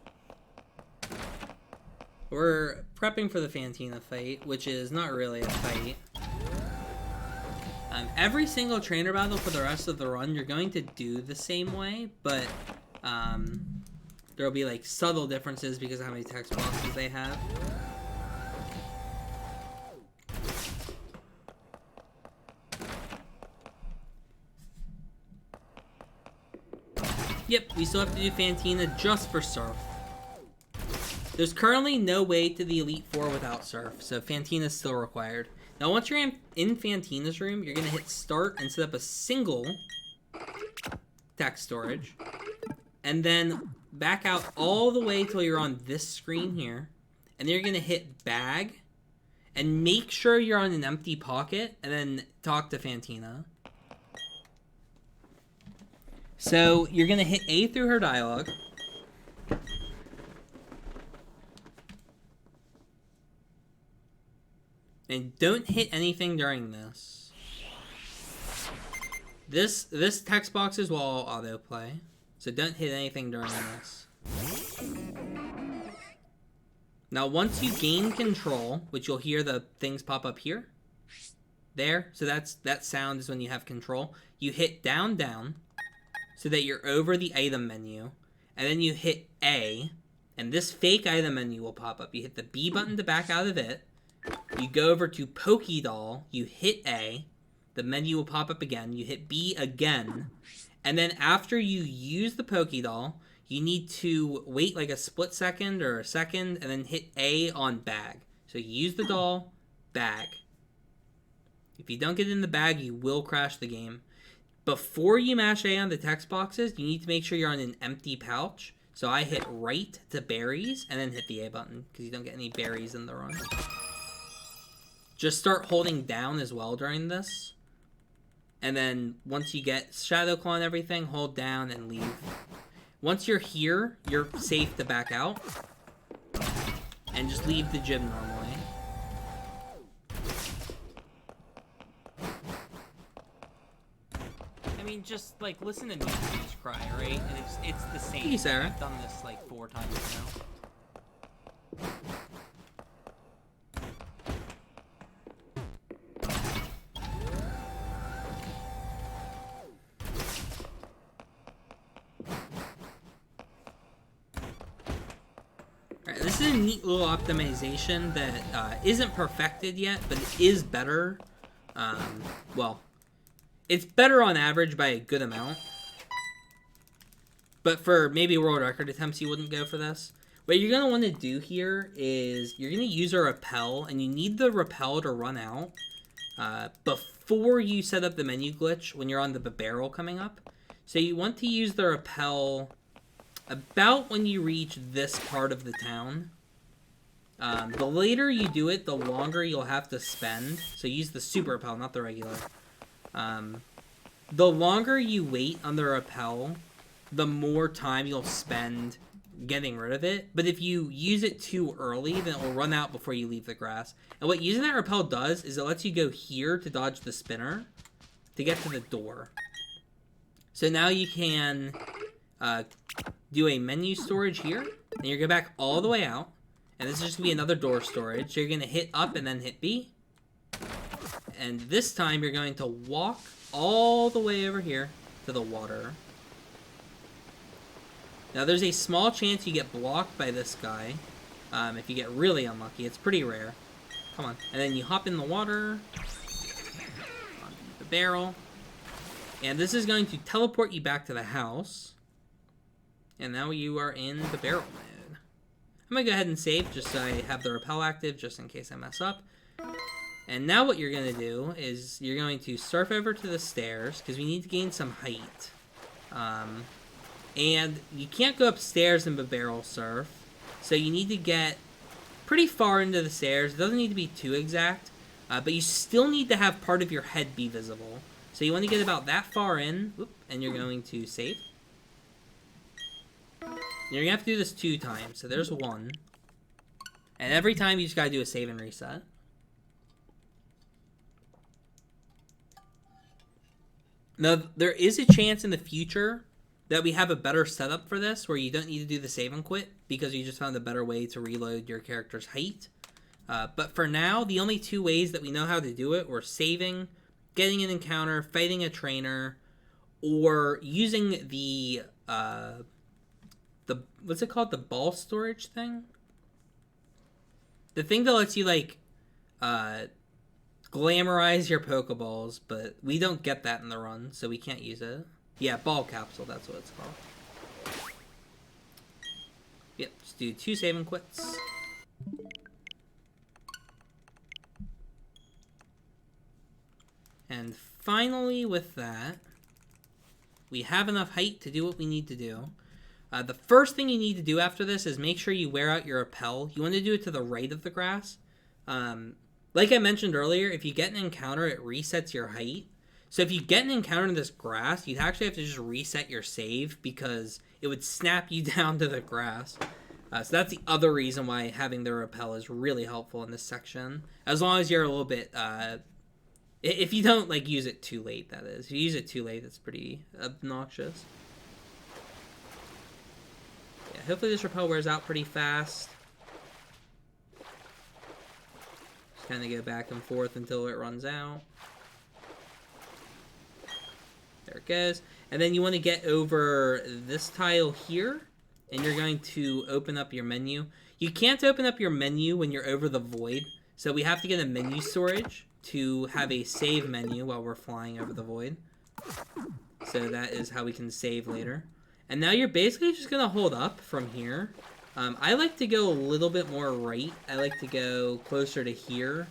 Speaker 1: We're prepping for the Fantina fight, which is not really a fight. Every single trainer battle for the rest of the run, you're going to do the same way, but there'll be like subtle differences because of how many text boxes they have. Yep, we still have to do Fantina just for Surf. There's currently no way to the Elite Four without Surf, so Fantina is still required. Now, once you're in Fantina's room, you're going to hit Start and set up a single text storage. And then back out all the way till you're on this screen here. And then you're going to hit Bag. And make sure you're on an empty pocket, and then talk to Fantina. So, you're going to hit A through her dialogue. And don't hit anything during this. This text boxes will all autoplay. So don't hit anything during this. Now once you gain control, which you'll hear the things pop up here. There. So that sound is when you have control. You hit down, down. So that you're over the item menu. And then you hit A. And this fake item menu will pop up. You hit the B button to back out of it. You go over to Pokédoll, you hit A, the menu will pop up again, you hit B again, and then after you use the Pokédoll, you need to wait like a split second or a second, and then hit A on bag. So you use the doll, bag. If you don't get in the bag, you will crash the game. Before you mash A on the text boxes, you need to make sure you're on an empty pouch. So I hit right to berries, and then hit the A button, because you don't get any berries in the run. Just start holding down as well during this. And then once you get Shadow Claw and everything, hold down and leave. Once you're here, you're safe to back out. And just leave the gym normally. I mean, just like listen to Mewtwo's cry, right? And it's the same. Hey, Sarah. I've done this like 4 times now. This is a neat little optimization that isn't perfected yet, but it is better. Well, it's better on average by a good amount. But for maybe world record attempts, you wouldn't go for this. What you're going to want to do here is you're going to use a repel, and you need the repel to run out before you set up the menu glitch when you're on the barrel coming up. So you want to use the repel about when you reach this part of the town. The later you do it, the longer you'll have to spend. So use the super repel, not the regular. The longer you wait on the repel, the more time you'll spend getting rid of it. But if you use it too early, then it will run out before you leave the grass. And what using that repel does is it lets you go here to dodge the spinner to get to the door. So now you can do a menu storage here, and you go back all the way out, and this is just going to be another door storage. So you're going to hit up and then hit B, and this time you're going to walk all the way over here to the water. Now there's a small chance you get blocked by this guy if you get really unlucky. It's pretty rare. Come on. And then you hop in the water, on the barrel, and this is going to teleport you back to the house. And now you are in the barrel mode. I'm going to go ahead and save just so I have the repel active just in case I mess up. And now what you're going to do is you're going to surf over to the stairs because we need to gain some height. And you can't go upstairs in the barrel surf. So you need to get pretty far into the stairs. It doesn't need to be too exact. But you still need to have part of your head be visible. So you want to get about that far in. And you're going to save. You're going to have to do this 2 times. So there's 1. And every time you just got to do a save and reset. Now, there is a chance in the future that we have a better setup for this where you don't need to do the save and quit because you just found a better way to reload your character's height. But for now, the only 2 ways that we know how to do it were saving, getting an encounter, fighting a trainer, or using the what's it called? The ball storage thing? The thing that lets you, like, glamorize your Pokeballs, but we don't get that in the run, so we can't use it. Yeah, ball capsule, that's what it's called. Yep, just do 2 save and quits. And finally, with that, we have enough height to do what we need to do. The first thing you need to do after this is make sure you wear out your rappel. You want to do it to the right of the grass. Like I mentioned earlier, if you get an encounter, it resets your height. So if you get an encounter in this grass, you'd actually have to just reset your save because it would snap you down to the grass. So that's the other reason why having the rappel is really helpful in this section. As long as you're a little bit... if you don't like use it too late, that is. If you use it too late, it's pretty obnoxious. Yeah, hopefully this rappel wears out pretty fast. Just kind of go back and forth until it runs out. There it goes. And then you want to get over this tile here, and you're going to open up your menu. You can't open up your menu when you're over the void, so we have to get a menu storage to have a save menu while we're flying over the void. So that is how we can save later. And now you're basically just going to hold up from here. I like to go a little bit more right. I like to go closer to here.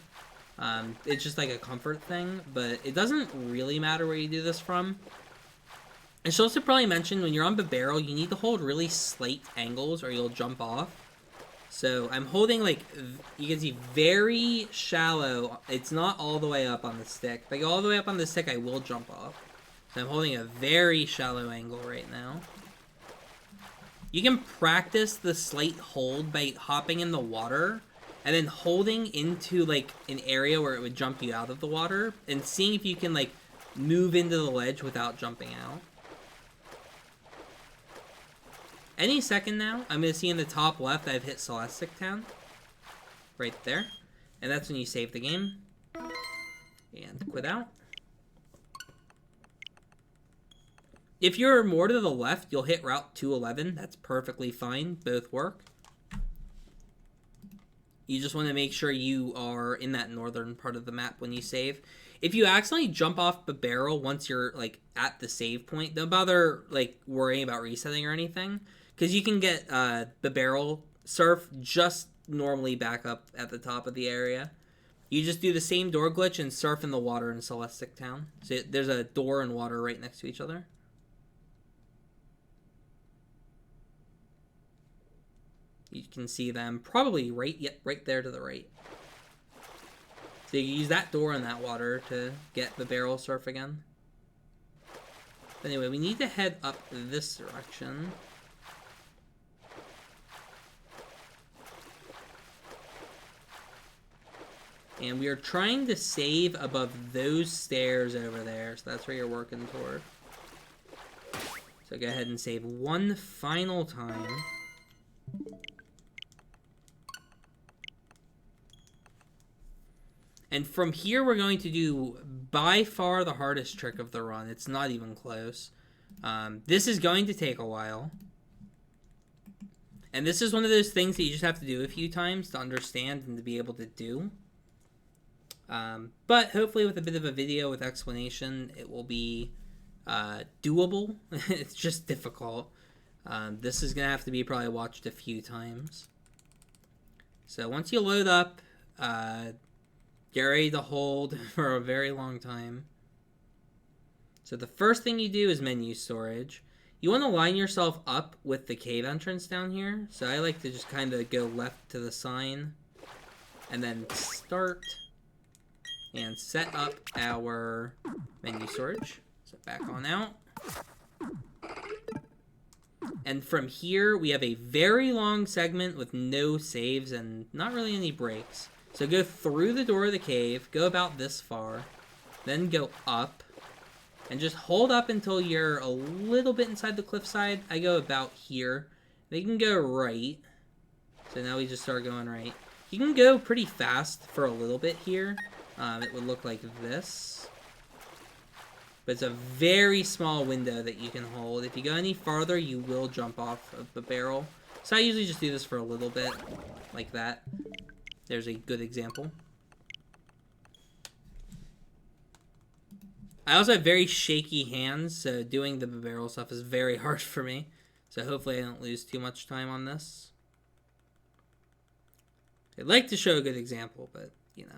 Speaker 1: It's just like a comfort thing, but it doesn't really matter where you do this from. I should also probably mention when you're on the barrel, you need to hold really slight angles or you'll jump off. So I'm holding like, you can see very shallow. It's not all the way up on the stick. If I go all the way up on the stick, I will jump off. So I'm holding a very shallow angle right now. You can practice the slight hold by hopping in the water and then holding into like an area where it would jump you out of the water and seeing if you can like move into the ledge without jumping out. Any second now, I'm going to see in the top left I've hit Celestic Town. Right there. And that's when you save the game. And quit out. If you're more to the left, you'll hit Route 211. That's perfectly fine. Both work. You just want to make sure you are in that northern part of the map when you save. If you accidentally jump off the barrel once you're like at the save point, don't bother like worrying about resetting or anything. Because you can get the barrel surf just normally back up at the top of the area. You just do the same door glitch and surf in the water in Celestic Town. So there's a door and water right next to each other. You can see them probably right there to the right. So you use that door and that water to get the barrel surf again. But anyway, we need to head up this direction. And we are trying to save above those stairs over there. So that's where you're working toward. So go ahead and save one final time. And from here, we're going to do by far the hardest trick of the run. It's not even close. This is going to take a while. And this is one of those things that you just have to do a few times to understand and to be able to do. But hopefully with a bit of a video with explanation, it will be doable. It's just difficult. This is going to have to be probably watched a few times. So once you load up, get ready to hold for a very long time. So the first thing you do is menu storage. You want to line yourself up with the cave entrance down here. So I like to just kind of go left to the sign and then start and set up our menu storage. So back on out. And from here, we have a very long segment with no saves and not really any breaks. So go through the door of the cave, go about this far, then go up, and just hold up until you're a little bit inside the cliffside. I go about here. Then you can go right. So now we just start going right. You can go pretty fast for a little bit here. It would look like this. But it's a very small window that you can hold. If you go any farther, you will jump off of the barrel. So I usually just do this for a little bit, like that. There's a good example. I also have very shaky hands, so doing the barrel stuff is very hard for me. So hopefully I don't lose too much time on this. I'd like to show a good example, but, you know.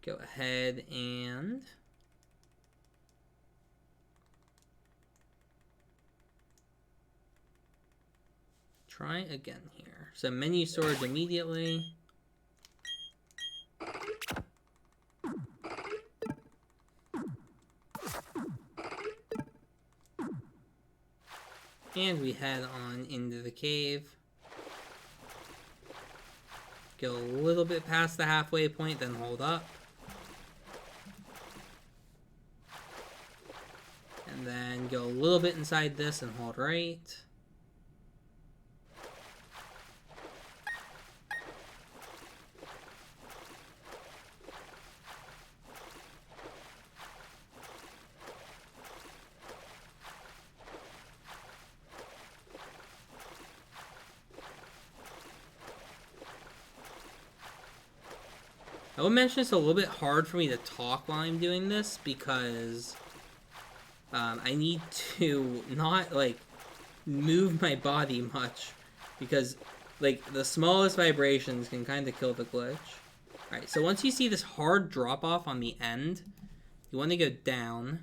Speaker 1: Go ahead and try again here. So menu storage immediately. And we head on into the cave. Go a little bit past the halfway point, then hold up. And then go a little bit inside this and hold right. I will mention it's a little bit hard for me to talk while I'm doing this because I need to not, like, move my body much because, like, the smallest vibrations can kind of kill the glitch. Alright, so once you see this hard drop-off on the end, you want to go down.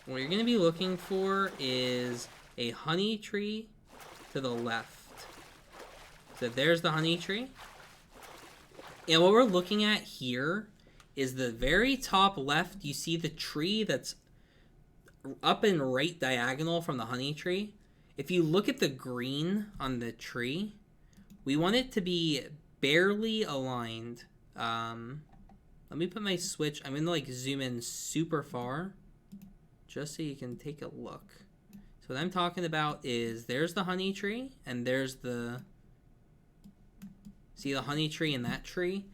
Speaker 1: What you're going to be looking for is a honey tree to the left. So there's the honey tree. And what we're looking at here is the very top left. You see the tree that's up and right diagonal from the honey tree. If you look at the green on the tree, we want it to be barely aligned. Let me put my switch. I'm going to like zoom in super far just so you can take a look. So what I'm talking about is there's the honey tree and there's the... See the honey tree and that tree?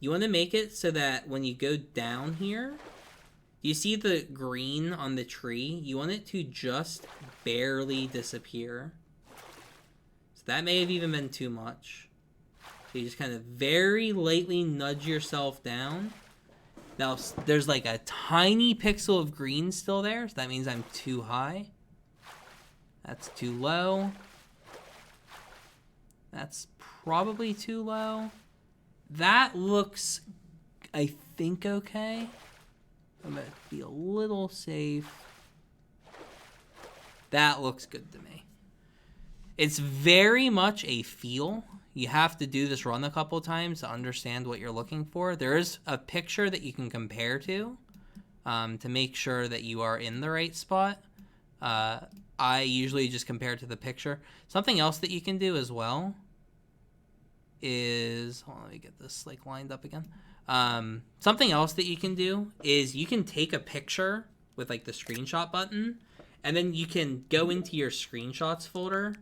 Speaker 1: You want to make it so that when you go down here, you see the green on the tree? You want it to just barely disappear. So that may have even been too much. So you just kind of very lightly nudge yourself down. Now, there's like a tiny pixel of green still there, so that means I'm too high. That's too low. That's probably too low. That looks, I think, okay. I'm going to be a little safe. That looks good to me. It's very much a feel. You have to do this run a couple times to understand what you're looking for. There is a picture that you can compare to make sure that you are in the right spot. I usually just compare to the picture. Something else that you can do as well is, hold on, let me get this like lined up again. Something else that you can do is you can take a picture with like the screenshot button, and then you can go into your screenshots folder.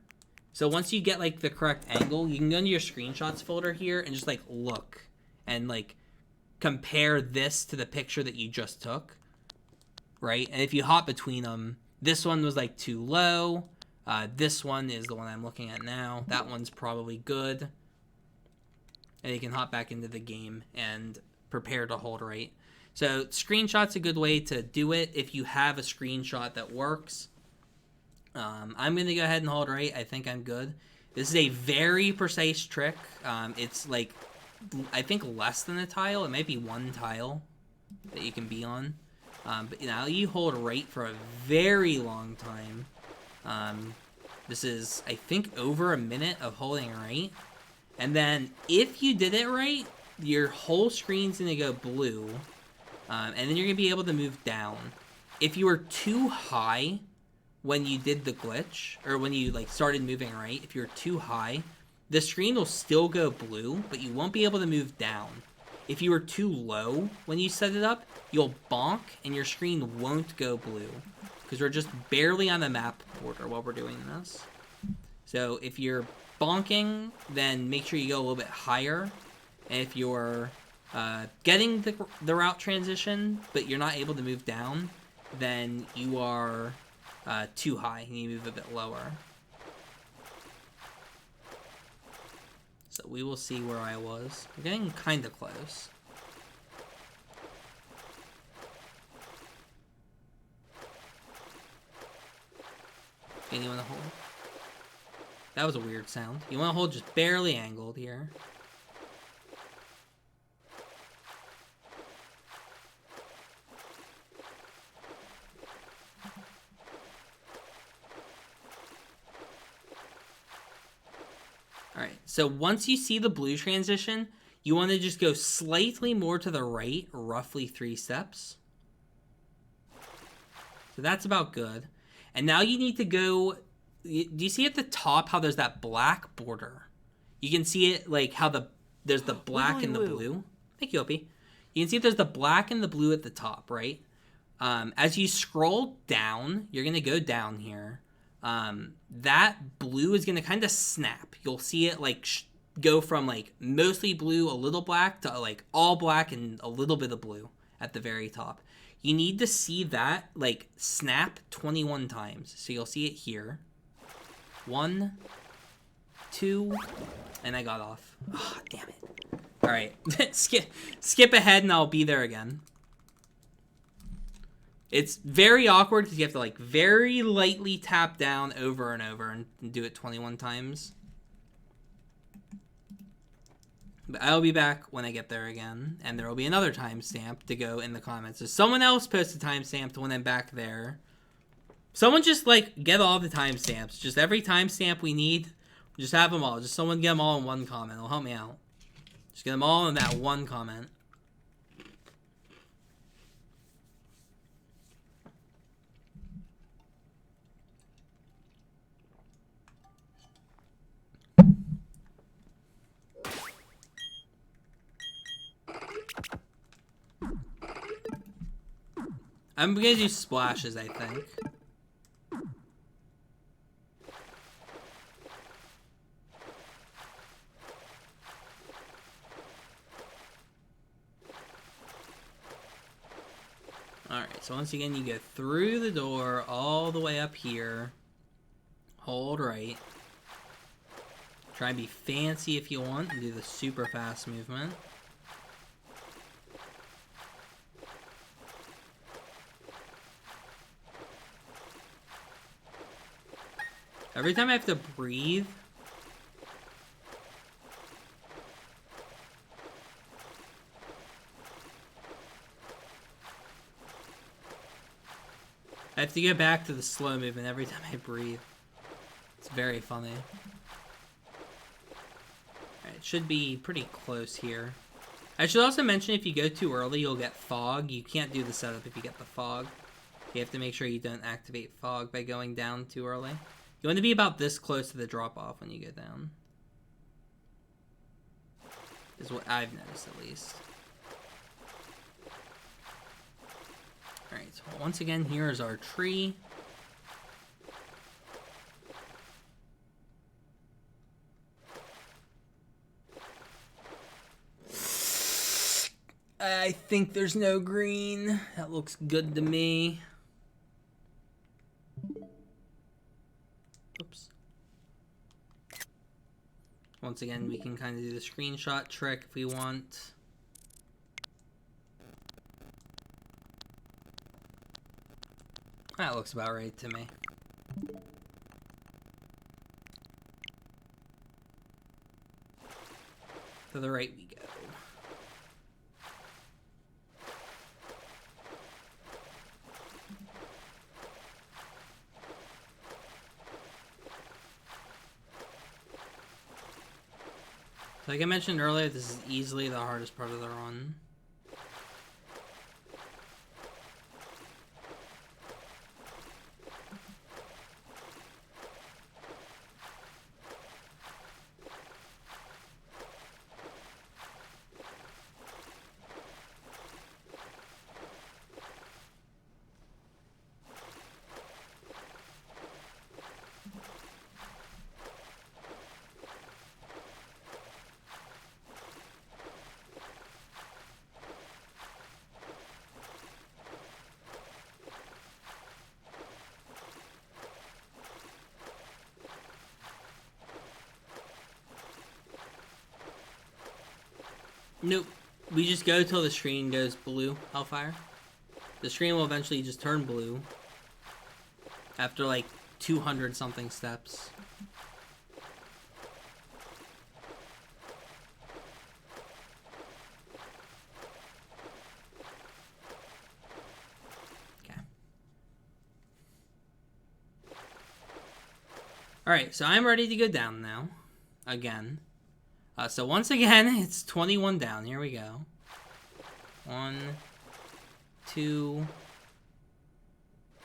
Speaker 1: So once you get like the correct angle, you can go into your screenshots folder here and just like look and like compare this to the picture that you just took, right? And if you hop between them, this one was like too low. This one is the one I'm looking at now. That one's probably good. And you can hop back into the game and prepare to hold right. So screenshot's a good way to do it if you have a screenshot that works. I'm going to go ahead and hold right. I think I'm good. This is a very precise trick. It's like, I think less than a tile. It might be one tile that you can be on. But now you hold right for a very long time. This is, I think, over a minute of holding right. And then if you did it right, your whole screen's going to go blue. And then you're going to be able to move down. If you were too high when you did the glitch, or when you like started moving right, if you're too high, the screen will still go blue, but you won't be able to move down. If you were too low when you set it up, you'll bonk and your screen won't go blue. Because we're just barely on the map border while we're doing this. So if you're bonking, then make sure you go a little bit higher. And if you're getting the route transition, but you're not able to move down, then you are too high. You need to move a bit lower. So we will see where I was. We're getting kind of close. And you want to hold? That was a weird sound. You want to hold just barely angled here. Alright, so once you see the blue transition, you want to just go slightly more to the right, roughly 3 steps. So that's about good. And now you need to go... Do you see at the top how there's that black border? You can see it like how there's the black and the blue. Thank you, Opie. You can see there's the black and the blue at the top, right? As you scroll down, you're going to go down here. That blue is going to kind of snap. You'll see it like go from like mostly blue, a little black, to like all black and a little bit of blue at the very top. You need to see that like snap 21 times. So you'll see it here. 1, 2, and I got off. Oh, damn it. All right, skip ahead and I'll be there again. It's very awkward because you have to like very lightly tap down over and over and do it 21 times. But I'll be back when I get there again, and there will be another timestamp to go in the comments. So someone else post a timestamp when I'm back there. Someone just like get all the timestamps. Just every timestamp we need, just have them all. Just someone get them all in one comment. It'll help me out. Just get them all in that one comment. I'm gonna do splashes, I think. Alright, so once again, you go through the door, all the way up here. Hold right. Try and be fancy if you want, and do the super fast movement. Every time I have to breathe... I have to get back to the slow movement every time I breathe. It's very funny. Alright, it should be pretty close here. I should also mention if you go too early, you'll get fog. You can't do the setup if you get the fog. You have to make sure you don't activate fog by going down too early. You want to be about this close to the drop-off when you go down. Is what I've noticed, at least. Alright, so once again, here is our tree. I think there's no green. That looks good to me. Oops. Once again, we can kind of do the screenshot trick if we want. That looks about right to me. To the right we go. Like I mentioned earlier, this is easily the hardest part of the run. Nope. We just go till the screen goes blue, Hellfire. The screen will eventually just turn blue after like 200 something steps. Okay. Alright, so I'm ready to go down now. Again. So once again, it's 21 down. Here we go. 1, 2,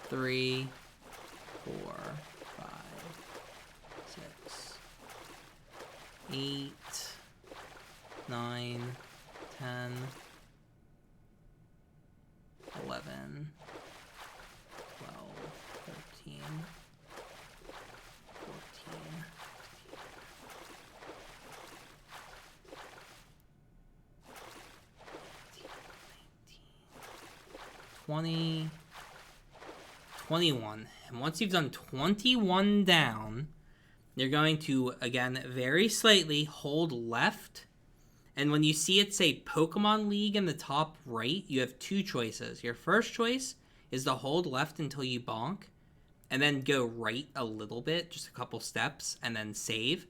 Speaker 1: 3, 4, 5, 6, 8, 9, 10, 11, 12, 13, 14, 20, 21. And once you've done 21 down, you're going to, again, very slightly hold left. And when you see it say Pokemon League in the top right, you have two choices. Your first choice is to hold left until you bonk, and then go right a little bit, just a couple steps, and then save.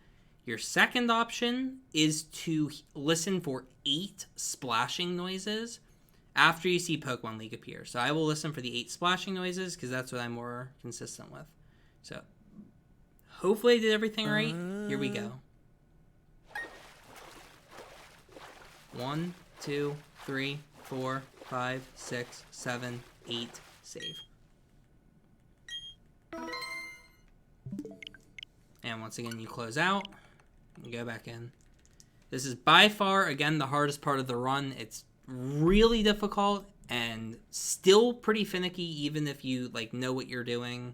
Speaker 1: Your second option is to listen for 8 splashing noises after you see Pokemon League appear. So I will listen for the 8 splashing noises because that's what I'm more consistent with. So hopefully I did everything right. Here we go. 1, 2, 3, 4, 5, 6, 7, 8, save. And once again, you close out and go back in. This is by far, again, the hardest part of the run. It's really difficult and still pretty finicky even if you like know what you're doing.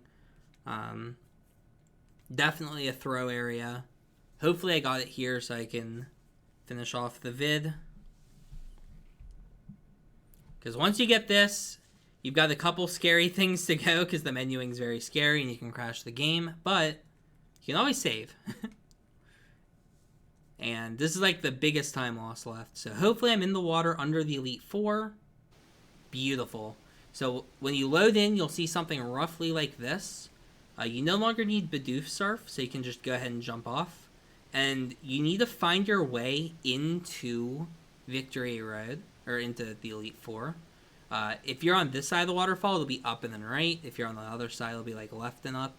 Speaker 1: Definitely a throw area. Hopefully I got it here so I can finish off the vid, because once you get this, you've got a couple scary things to go because the menuing is very scary and you can crash the game, but you can always save. And this is like the biggest time loss left. So hopefully I'm in the water under the Elite Four. Beautiful. So when you load in, you'll see something roughly like this. You no longer need Bidoof Surf, so you can just go ahead and jump off. And you need to find your way into Victory Road, or into the Elite Four. If you're on this side of the waterfall, it'll be up and then right. If you're on the other side, it'll be like left and up.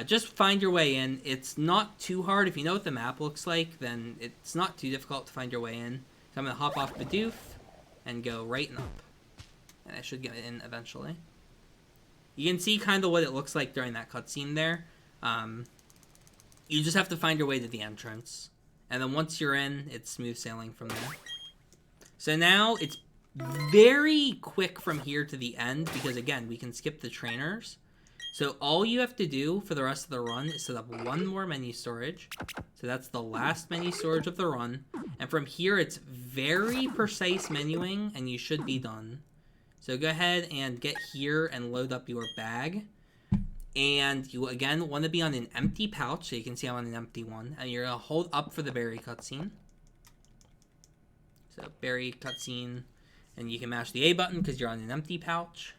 Speaker 1: Just find your way in. It's not too hard. If you know what the map looks like, then it's not too difficult to find your way in. So I'm going to hop off Bidoof and go right and up. And I should get in eventually. You can see kind of what it looks like during that cutscene there. You just have to find your way to the entrance. And then once you're in, it's smooth sailing from there. So now it's very quick from here to the end because, again, we can skip the trainers. So all you have to do for the rest of the run is set up one more menu storage. So that's the last menu storage of the run. And from here, it's very precise menuing, and you should be done. So go ahead and get here and load up your bag. And you, again, want to be on an empty pouch. So you can see I'm on an empty one. And you're going to hold up for the berry cutscene. So berry cutscene. And you can mash the A button because you're on an empty pouch.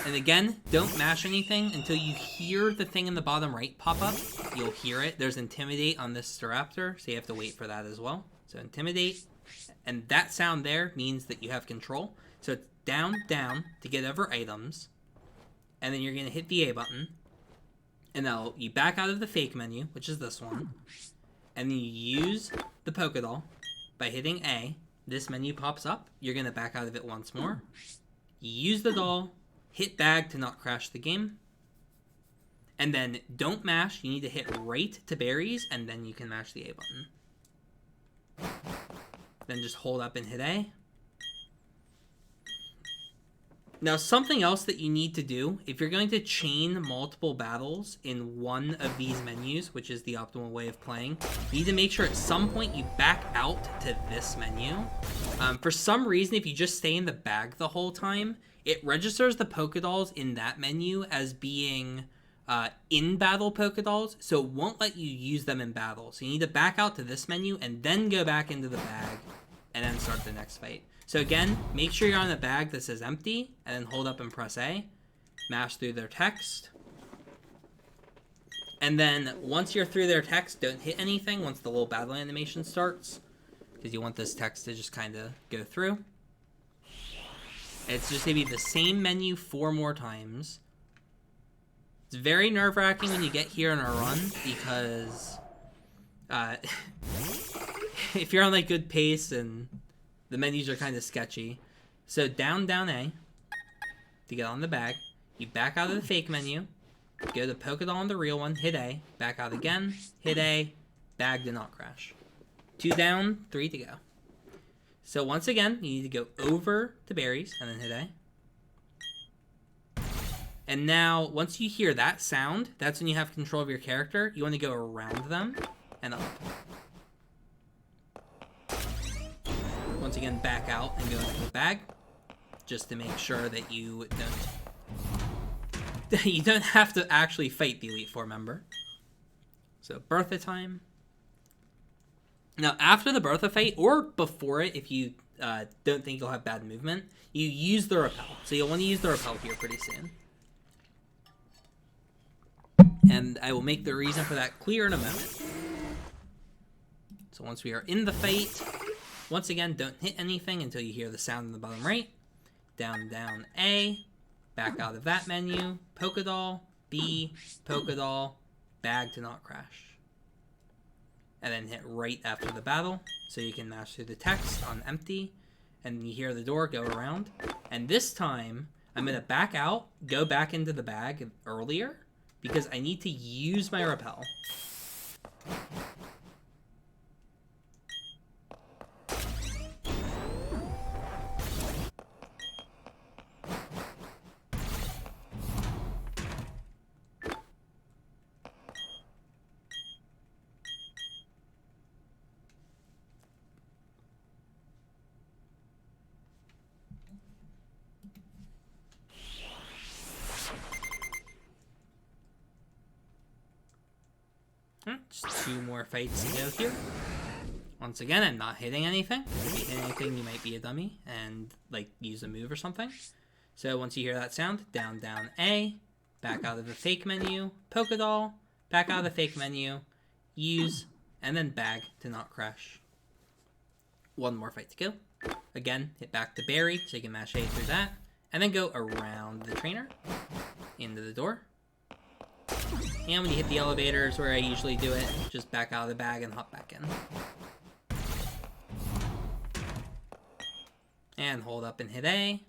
Speaker 1: And again, don't mash anything until you hear the thing in the bottom right pop up. You'll hear it. There's Intimidate on this Staraptor, so you have to wait for that as well. So Intimidate, and that sound there means that you have control. So it's down, down to get over items, and then you're going to hit the A button, and now you back out of the fake menu, which is this one, and then you use the Pokédoll by hitting A. This menu pops up. You're going to back out of it once more. You use the doll. Hit bag to not crash the game. And then don't mash. You need to hit right to berries, and then you can mash the A button. Then just hold up and hit A. Now, something else that you need to do, if you're going to chain multiple battles in one of these menus, which is the optimal way of playing, you need to make sure at some point you back out to this menu. For some reason, if you just stay in the bag the whole time, it registers the Pokédolls in that menu as being in-battle Pokedolls, so it won't let you use them in battle. So you need to back out to this menu and then go back into the bag and then start the next fight. So again, make sure you're on a bag that says empty and then hold up and press A. Mash through their text. And then once you're through their text, don't hit anything once the little battle animation starts, because you want this text to just kind of go through. It's just going to be the same menu 4 more times. It's very nerve-wracking when you get here in a run, because if you're on like good pace and the menus are kind of sketchy. So down A to get on the bag. You back out of the fake menu, go to Pokedoll on the real one, hit A, back out again, hit A, bag to not crash. 2 down, 3 to go. So once again, you need to go over to berries and then hit A. And now, once you hear that sound, that's when you have control of your character. You want to go around them and up. Once again, back out and go into the bag, just to make sure that you don't have to actually fight the Elite Four member. So Bertha time. Now, after the Bertha fight, or before it, if you don't think you'll have bad movement, you use the repel. So you'll want to use the repel here pretty soon. And I will make the reason for that clear in a moment. So once we are in the fight, once again, don't hit anything until you hear the sound in the bottom right. Down A, back out of that menu, Pokedoll, B, Pokedoll, bag to not crash. And then hit right after the battle, so you can mash through the text on empty, and you hear the door go around. And this time, I'm going to back out, go back into the bag earlier, because I need to use my repel. Just 2 more fights to go here. Once again, I'm not hitting anything. If you hit anything, you might be a dummy and like use a move or something. So once you hear that sound, down A, back out of the fake menu, Pokedoll, back out of the fake menu, use, and then bag to not crash. 1 more fight to go. Again, hit back to berry so you can mash A through that, and then go around the trainer into the door. And when you hit the elevators, where I usually do it, just back out of the bag and hop back in. And hold up and hit A.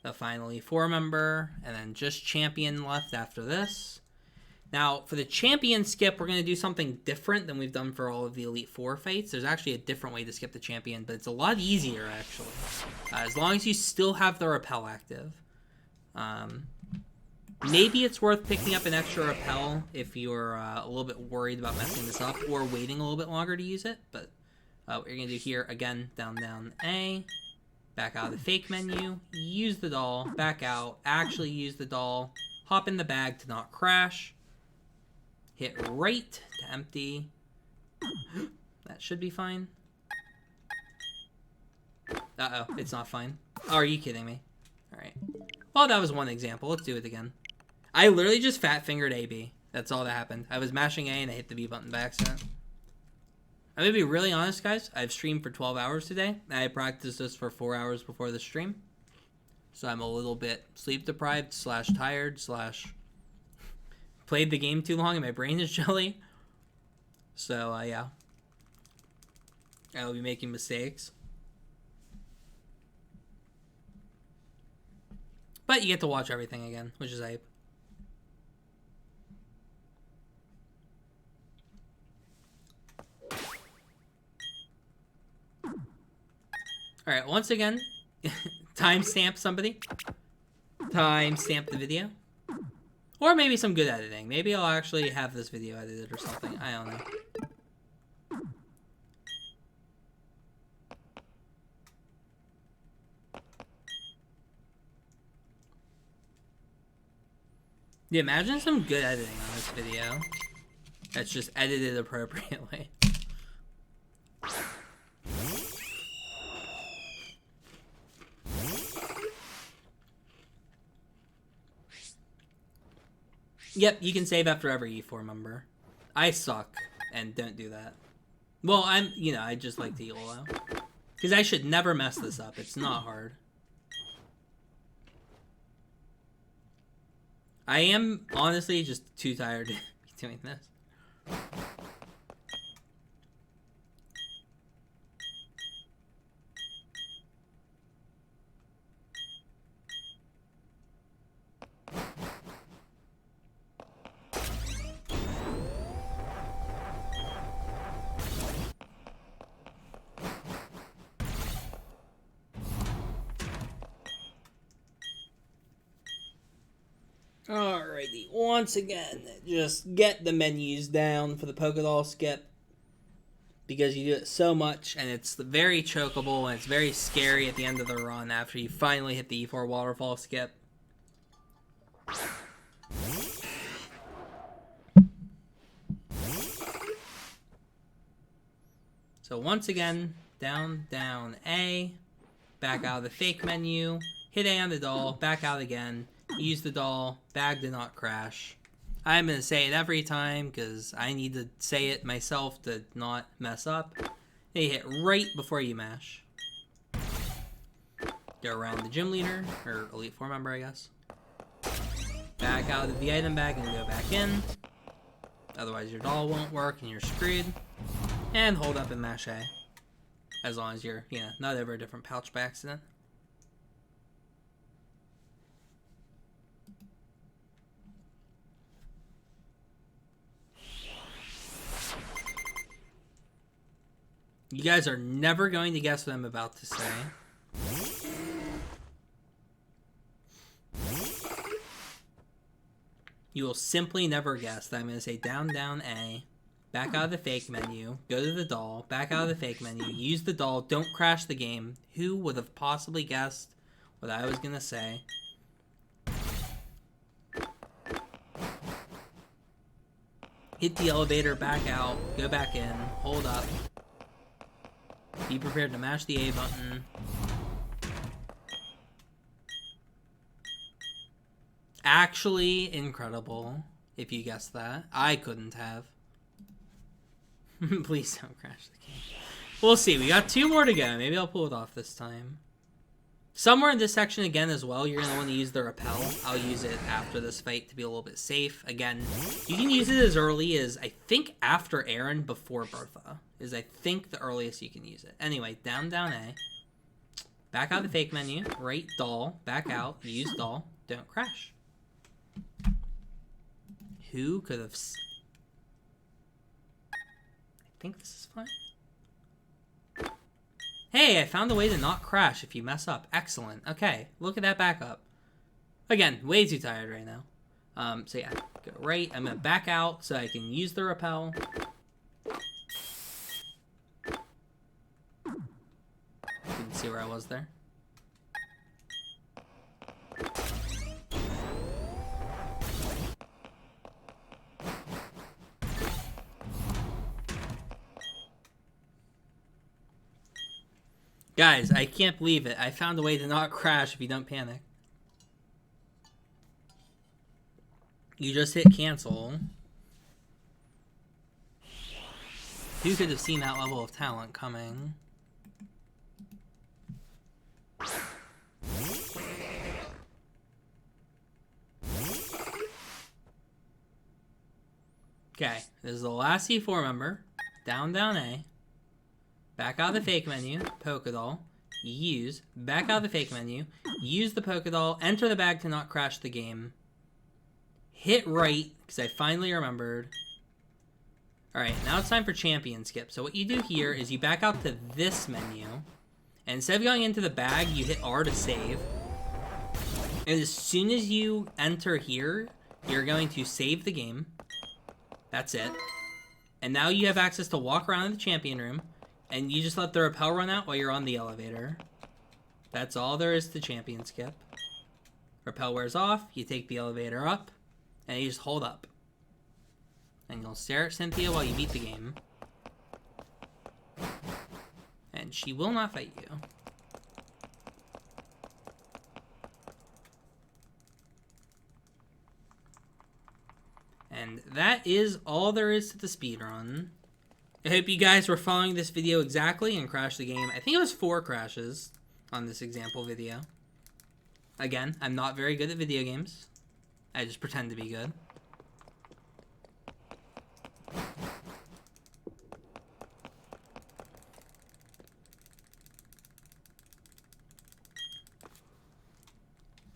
Speaker 1: The final Elite Four member, and then just champion left after this. Now, for the champion skip, we're going to do something different than we've done for all of the Elite Four fights. There's actually a different way to skip the champion, but it's a lot easier, actually. As long as you still have the repel active. Maybe it's worth picking up an extra repel if you're a little bit worried about messing this up, or waiting a little bit longer to use it. But what you're going to do here, again, down A, back out of the fake menu, use the doll, back out, actually use the doll, hop in the bag to not crash, hit right to empty. That should be fine. Uh-oh, it's not fine. Oh, are you kidding me? Alright. Well, that was one example. Let's do it again. I literally just fat-fingered AB. That's all that happened. I was mashing A and I hit the B button by accident. I'm going to be really honest, guys. I've streamed for 12 hours today. I practiced this for 4 hours before the stream. So I'm a little bit sleep-deprived / tired / played the game too long and my brain is jelly. So, yeah. I'll be making mistakes. But you get to watch everything again, which is hype. Alright, once again, timestamp somebody. Timestamp the video. Or maybe some good editing. Maybe I'll actually have this video edited or something. I don't know. Yeah, imagine some good editing on this video. That's just edited appropriately. Yep, you can save after every E4 member. I suck and don't do that. Well, I just like to YOLO. Because I should never mess this up. It's not hard. I am honestly just too tired to be doing this. Alrighty, once again, just get the menus down for the Pokédoll skip. Because you do it so much, and it's very chokeable, and it's very scary at the end of the run after you finally hit the E4 waterfall skip. So once again, down, down, A, back out of the fake menu, hit A on the doll, back out again, use the doll, bag did not crash. I'm going to say it every time because I need to say it myself to not mess up. Then you hit right before you mash. Go around the gym leader, or Elite Four member, I guess. Back out of the item bag and go back in. Otherwise your doll won't work and you're screwed. And hold up and mash A. As long as you're, not over a different pouch by accident. You guys are never going to guess what I'm about to say. You will simply never guess that I'm going to say down, down, A, back out of the fake menu, go to the doll, back out of the fake menu, use the doll, don't crash the game. Who would have possibly guessed what I was going to say? Hit the elevator, back out, go back in, hold up. Be prepared to mash the A button. Actually incredible, if you guessed that. I couldn't have. Please don't crash the game. We'll see. We got 2 more to go. Maybe I'll pull it off this time. Somewhere in this section again as well, you're going to want to use the repel. I'll use it after this fight to be a little bit safe. Again, you can use it as early as, I think, after Aaron, before Bertha. Is, I think, the earliest you can use it. Anyway, down, down A. Back out of the fake menu. Right doll. Back out. Use doll. Don't crash. Who could have... I think this is fine. Hey, I found a way to not crash if you mess up. Excellent. Okay, look at that backup. Again, way too tired right now. So yeah, go right. I'm going to back out so I can use the repel. Didn't see where I was there. Guys, I can't believe it. I found a way to not crash if you don't panic. You just hit cancel. Who could have seen that level of talent coming? Okay, this is the last C4 member. Down, down A. Back out of the fake menu, Pokédoll, use, back out of the fake menu, use the Pokédoll, enter the bag to not crash the game, hit right, because I finally remembered. Alright, now it's time for champion skip. So what you do here is you back out to this menu, and instead of going into the bag, you hit R to save. And as soon as you enter here, you're going to save the game. That's it. And now you have access to walk around in the champion room, and you just let the repel run out while you're on the elevator. That's all there is to champion skip. Repel wears off, you take the elevator up, And you just hold up. And you'll stare at Cynthia while you beat the game. And she will not fight you. And that is all there is to the speedrun. I hope you guys were following this video exactly and crashed the game. I think it was 4 crashes on this example video. Again, I'm not very good at video games. I just pretend to be good.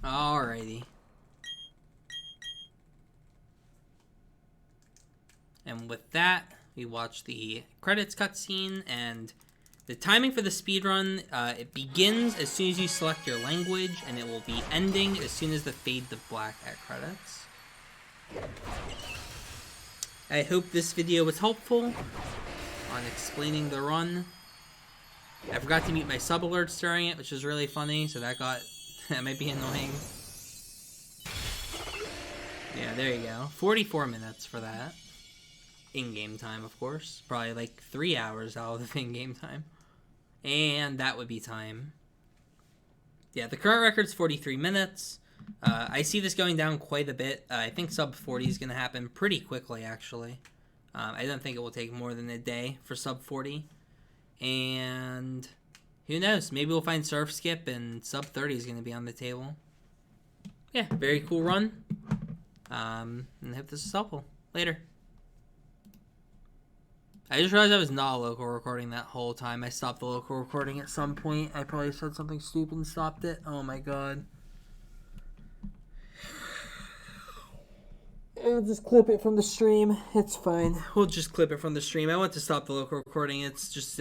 Speaker 1: Alrighty. And with that, we watch the credits cutscene, and the timing for the speedrun, it begins as soon as you select your language, and it will be ending as soon as the fade to black at credits. I hope this video was helpful on explaining the run. I forgot to mute my sub alerts during it, which is really funny, so that might be annoying. Yeah, there you go. 44 minutes for that. In-game time, of course. Probably like 3 hours out of in-game time. And that would be time. Yeah, the current record's 43 minutes. I see this going down quite a bit. I think sub 40 is going to happen pretty quickly, actually. I don't think it will take more than a day for sub 40. And who knows? Maybe we'll find Surf Skip and sub 30 is going to be on the table. Yeah, very cool run. And I hope this is helpful. Later. I just realized I was not a local recording that whole time. I stopped the local recording at some point. I probably said something stupid and stopped it. Oh my god. I'll just clip it from the stream. It's fine. We'll just clip it from the stream. I want to stop the local recording. It's just